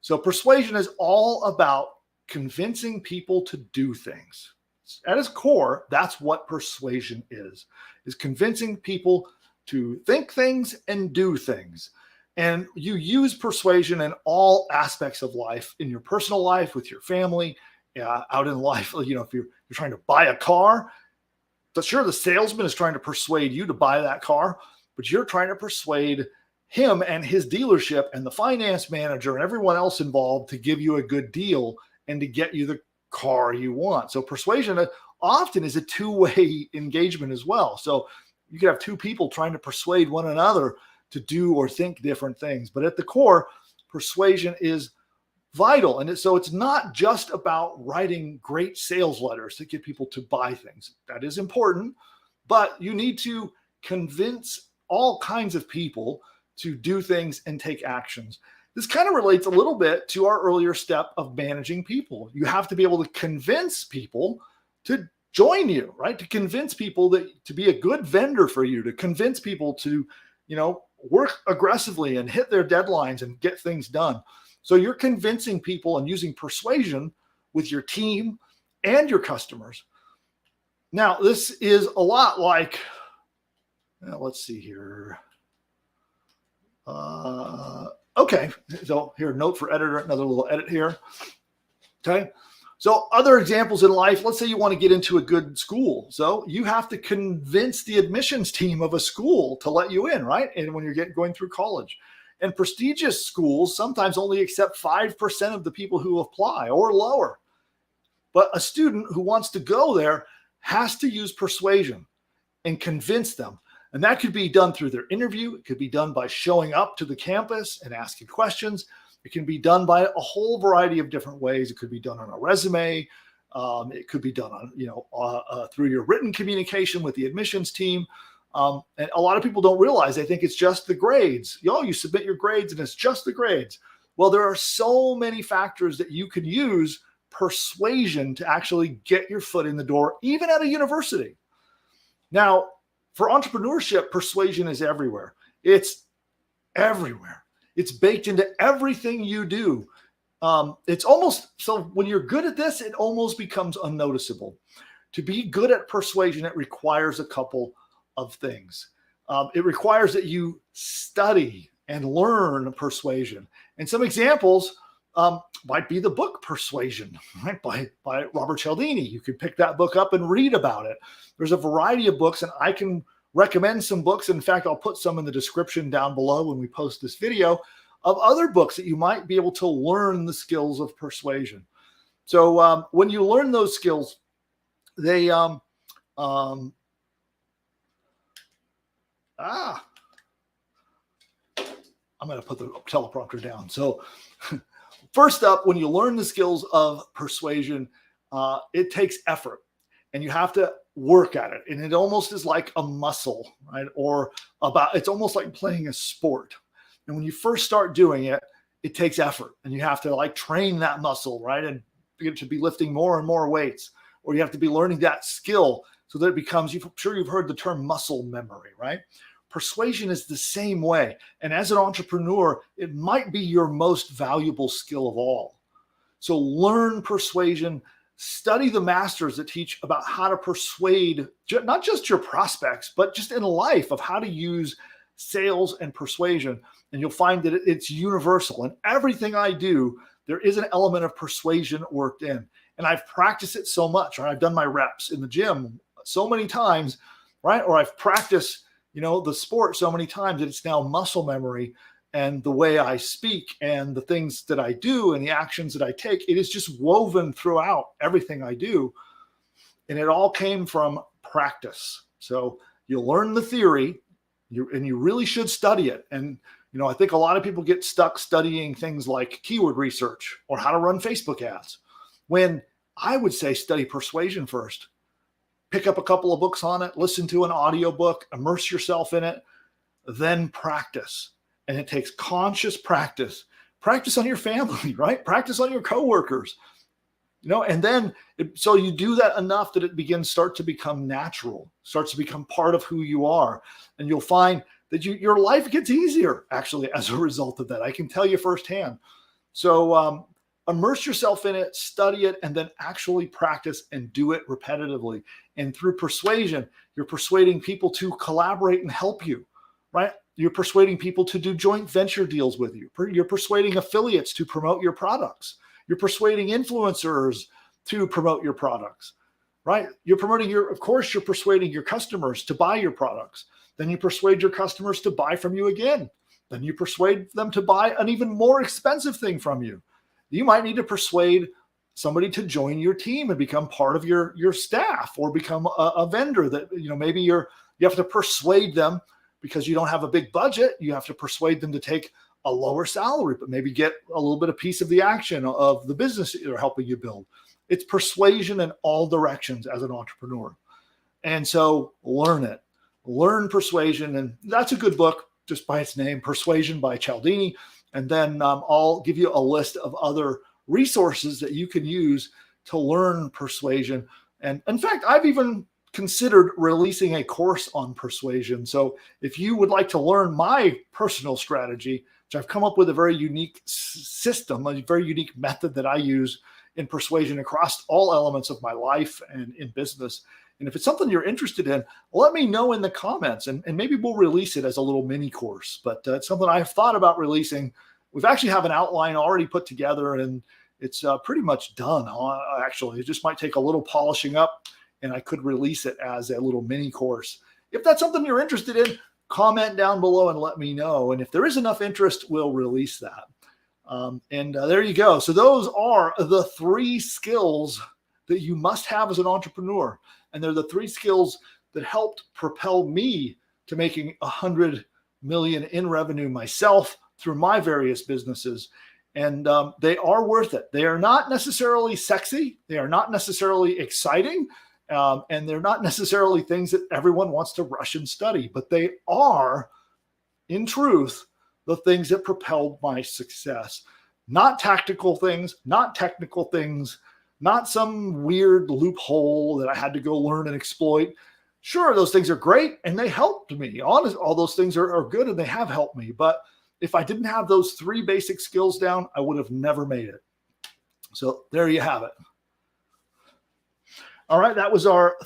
So persuasion is all about convincing people to do things. At its core, that's what persuasion is convincing people to think things and do things. And you use persuasion in all aspects of life, in your personal life, with your family, out in life. You know, if you're trying to buy a car, sure, the salesman is trying to persuade you to buy that car, but you're trying to persuade him and his dealership and the finance manager and everyone else involved to give you a good deal and to get you the car you want. So persuasion often is a two-way engagement as well. So you could have two people trying to persuade one another to do or think different things. But at the core, persuasion is vital. And so it's not just about writing great sales letters to get people to buy things. That is important, but you need to convince all kinds of people to do things and take actions. This kind of relates a little bit to our earlier step of managing people. You have to be able to convince people to join you, right? To convince people that to be a good vendor for you, to convince people to, work aggressively and hit their deadlines and get things done. So you're convincing people and using persuasion with your team and your customers. Now, this is a lot like, let's see here. Okay, so here, note for editor, another little edit here. Okay, so other examples in life, let's say you want to get into a good school. So you have to convince the admissions team of a school to let you in, right? And when you're going through college. And prestigious schools sometimes only accept 5% of the people who apply or lower. But a student who wants to go there has to use persuasion and convince them. And that could be done through their interview. It could be done by showing up to the campus and asking questions. It can be done by a whole variety of different ways. It could be done on a resume. It could be done on, through your written communication with the admissions team. And a lot of people don't realize, they think it's just the grades. You submit your grades and it's just the grades. Well, there are so many factors that you can use persuasion to actually get your foot in the door, even at a university. Now, for entrepreneurship, persuasion is everywhere. It's everywhere. It's baked into everything you do. It's almost, so when you're good at this, it almost becomes unnoticeable. To be good at persuasion, it requires a couple of things. It requires that you study and learn persuasion. And some examples might be the book Persuasion, right, by Robert Cialdini. You could pick that book up and read about it. There's a variety of books, and I can recommend some books. In fact, I'll put some in the description down below when we post this video of other books that you might be able to learn the skills of persuasion. So when you learn those skills, they I'm going to put the teleprompter down. So first up, when you learn the skills of persuasion, it takes effort and you have to work at it. And it almost is like a muscle, right? Or it's almost like playing a sport. And when you first start doing it, it takes effort, and you have to like train that muscle, right? And you get to be lifting more and more weights, or you have to be learning that skill so that it becomes, I'm sure you've heard the term muscle memory, right? Persuasion is the same way. And as an entrepreneur, it might be your most valuable skill of all. So learn persuasion, study the masters that teach about how to persuade not just your prospects, but just in life, of how to use sales and persuasion. And you'll find that it's universal. In everything I do, there is an element of persuasion worked in. And I've practiced it so much, right? I've done my reps in the gym so many times, right? Or I've practiced, the sport so many times that it's now muscle memory. And the way I speak and the things that I do and the actions that I take, it is just woven throughout everything I do. And it all came from practice. So you learn the theory, and you really should study it. And, I think a lot of people get stuck studying things like keyword research or how to run Facebook ads, when I would say study persuasion first. Pick up a couple of books on it, listen to an audiobook, immerse yourself in it, then practice. And it takes conscious practice. Practice on your family, right? Practice on your coworkers, and then so you do that enough that it starts to become natural, starts to become part of who you are. And you'll find that your life gets easier, actually, as a result of that. I can tell you firsthand. So immerse yourself in it, study it, and then actually practice and do it repetitively. And through persuasion, you're persuading people to collaborate and help you, right? You're persuading people to do joint venture deals with you. You're persuading affiliates to promote your products. You're persuading influencers to promote your products, right? You're persuading your customers to buy your products. Then you persuade your customers to buy from you again. Then you persuade them to buy an even more expensive thing from you. You might need to persuade somebody to join your team and become part of your staff, or become a vendor that, maybe you have to persuade them because you don't have a big budget. You have to persuade them to take a lower salary, but maybe get a little bit of piece of the action of the business that they're helping you build. It's persuasion in all directions as an entrepreneur. And so learn it. Learn persuasion. And that's a good book just by its name, Persuasion by Cialdini. And then I'll give you a list of other resources that you can use to learn persuasion. And in fact, I've even considered releasing a course on persuasion. So if you would like to learn my personal strategy, which I've come up with a very unique system, a very unique method that I use in persuasion across all elements of my life and in business. And if it's something you're interested in, let me know in the comments, and maybe we'll release it as a little mini course. But it's something I've thought about releasing. We've actually have an outline already put together, and it's pretty much done. Actually, it just might take a little polishing up, and I could release it as a little mini course. If that's something you're interested in, comment down below and let me know. And if there is enough interest, we'll release that. There you go. So those are the 3 skills that you must have as an entrepreneur. And they're the 3 skills that helped propel me to making 100 million in revenue myself through my various businesses. And they are worth it. They are not necessarily sexy. They are not necessarily exciting. And they're not necessarily things that everyone wants to rush and study. But they are, in truth, the things that propelled my success. Not tactical things, not technical things, not some weird loophole that I had to go learn and exploit. Sure, those things are great and they helped me. Honestly, all those things are good and they have helped me. But if I didn't have those 3 basic skills down, I would have never made it. So there you have it. All right, that was our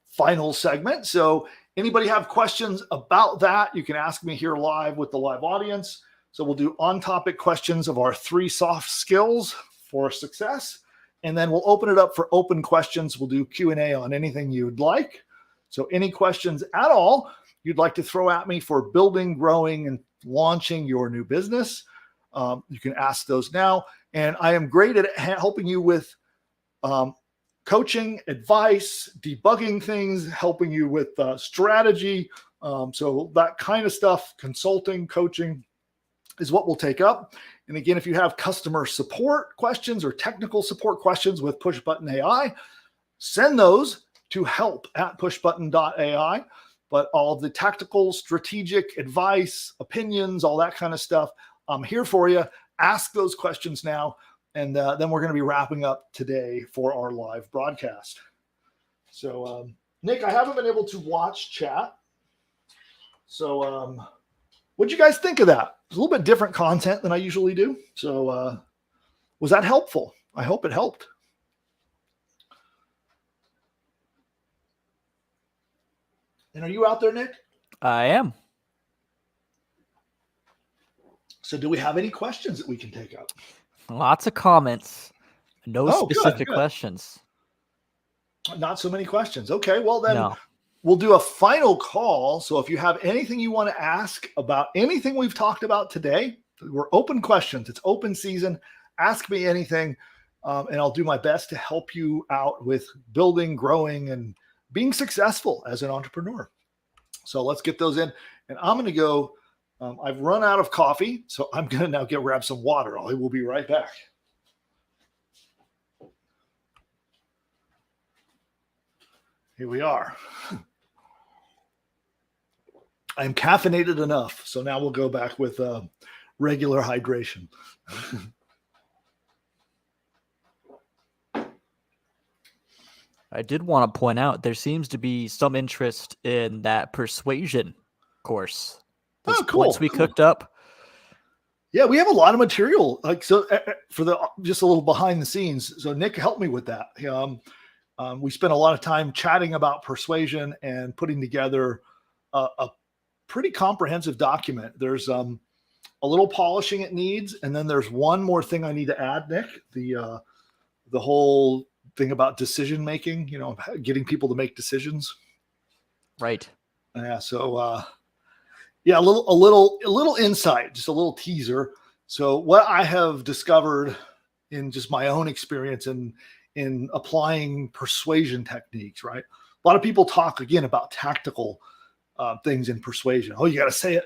final segment. So anybody have questions about that, you can ask me here live with the live audience. So we'll do on-topic questions of our 3 soft skills for success. And then we'll open it up for open questions. We'll do Q&A on anything you'd like. So any questions at all you'd like to throw at me for building, growing, and launching your new business, you can ask those now. And I am great at helping you with coaching, advice, debugging things, helping you with strategy. So that kind of stuff, consulting, coaching is what we'll take up. And again, if you have customer support questions or technical support questions with Pushbutton AI, send those to help@pushbutton.ai. but all of the tactical, strategic advice, opinions, all that kind of stuff, I'm here for you. Ask those questions now. And then we're going to be wrapping up today for our live broadcast. So, Nick, I haven't been able to watch chat. So, what'd you guys think of that? It's a little bit different content than I usually do. So, was that helpful? I hope it helped. And are you out there, Nick? I am. So do we have any questions that we can take up? Lots of comments. No Oh, good, specific good. questions. Not so many questions. Okay, well then No. we'll do a final call. So if you have anything you want to ask about anything we've talked about today, we're open questions. It's open season. Ask me anything, and I'll do my best to help you out with building, growing, and being successful as an entrepreneur. So let's get those in. And I'm going to go. I've run out of coffee, so I'm going to now grab some water. I will be right back. Here we are. I'm caffeinated enough, so now we'll go back with regular hydration. I did want to point out there seems to be some interest in that persuasion course. Those points we cooked up. Yeah, we have a lot of material. Like, so for the just a little behind the scenes. So Nick helped me with that. We spent a lot of time chatting about persuasion and putting together a pretty comprehensive document. There's a little polishing it needs, and then there's one more thing I need to add, Nick. The whole thing about decision making, getting people to make decisions. Right. Yeah. So yeah, a little insight, just a little teaser. So what I have discovered in just my own experience in applying persuasion techniques, right? A lot of people talk again about tactical things in persuasion. Oh, you got to say it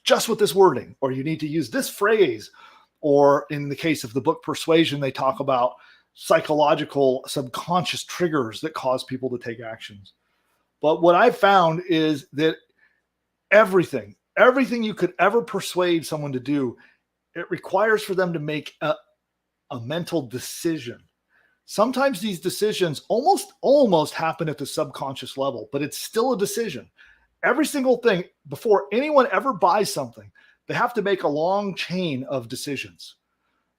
just with this wording, or you need to use this phrase. Or in the case of the book Persuasion, they talk about psychological subconscious triggers that cause people to take actions. But what I've found is that everything you could ever persuade someone to do, it requires for them to make a mental decision. Sometimes these decisions almost happen at the subconscious level, but it's still a decision. Every single thing, before anyone ever buys something, they have to make a long chain of decisions.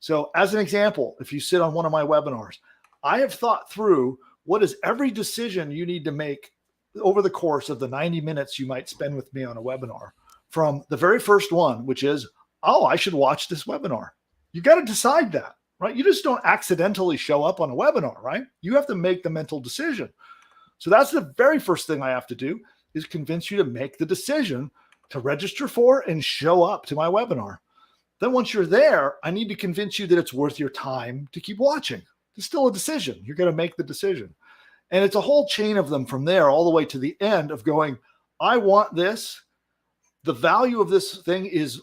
So as an example, if you sit on one of my webinars, I have thought through what is every decision you need to make over the course of the 90 minutes you might spend with me on a webinar, from the very first one, which is, oh, I should watch this webinar. You got to decide that, right? You just don't accidentally show up on a webinar, right? You have to make the mental decision. So that's the very first thing I have to do, is convince you to make the decision to register for and show up to my webinar. Then once you're there, I need to convince you that it's worth your time to keep watching. It's still a decision. You're going to make the decision. And it's a whole chain of them from there all the way to the end of going, I want this. The value of this thing is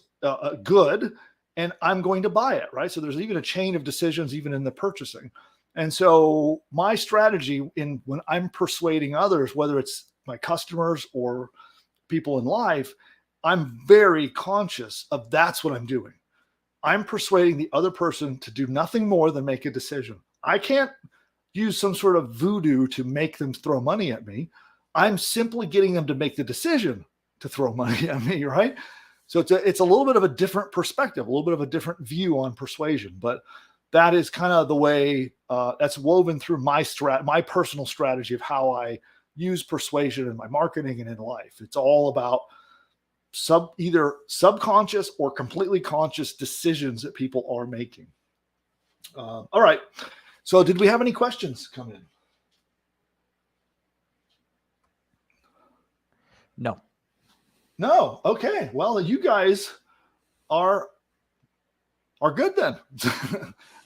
good, and I'm going to buy it, right? So there's even a chain of decisions even in the purchasing. And so my strategy when I'm persuading others, whether it's my customers or people in life, I'm very conscious of that's what I'm doing. I'm persuading the other person to do nothing more than make a decision. I can't use some sort of voodoo to make them throw money at me. I'm simply getting them to make the decision to throw money at me, right? So it's a little bit of a different perspective, a little bit of a different view on persuasion, but that is kind of the way that's woven through my personal strategy of how I use persuasion in my marketing and in life. It's all about either subconscious or completely conscious decisions that people are making. All right. So did we have any questions come in? No. No. Okay. Well, you guys are good then.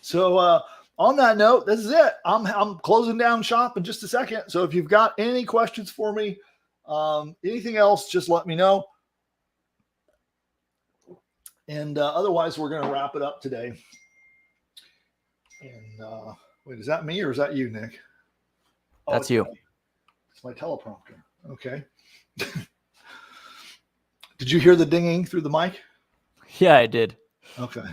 So on that note, this is it. I'm closing down shop in just a second. So if you've got any questions for me, anything else, just let me know. And otherwise, we're going to wrap it up today. And wait, is that me or is that you, Nick? That's you. It's my teleprompter. Okay. Did you hear the dinging through the mic? Yeah, I did. Okay.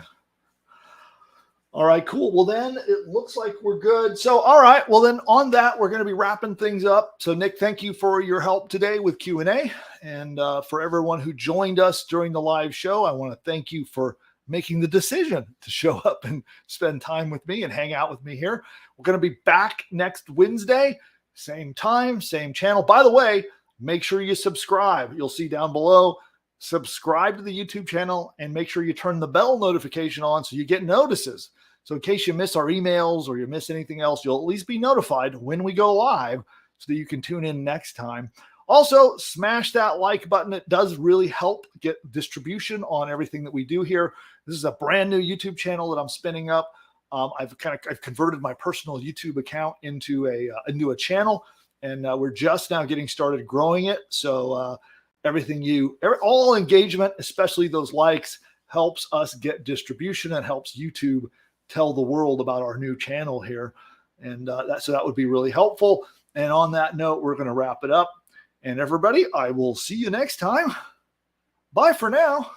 All right, cool. Well, then it looks like we're good. So, all right. Well, then on that, we're going to be wrapping things up. So, Nick, thank you for your help today with Q&A. And for everyone who joined us during the live show, I want to thank you for making the decision to show up and spend time with me and hang out with me here. We're going to be back next Wednesday, same time, same channel. By the way, make sure you subscribe. You'll see down below, subscribe to the YouTube channel and make sure you turn the bell notification on so you get notices. So in case you miss our emails or you miss anything else, you'll at least be notified when we go live so that you can tune in next time. Also, smash that like button. It does really help get distribution on everything that we do here. This is a brand new YouTube channel that I'm spinning up. I've converted my personal YouTube account into a channel, and we're just now getting started growing it. So all engagement, especially those likes, helps us get distribution and helps YouTube tell the world about our new channel here. And so that would be really helpful. And on that note, we're going to wrap it up. And everybody, I will see you next time. Bye for now.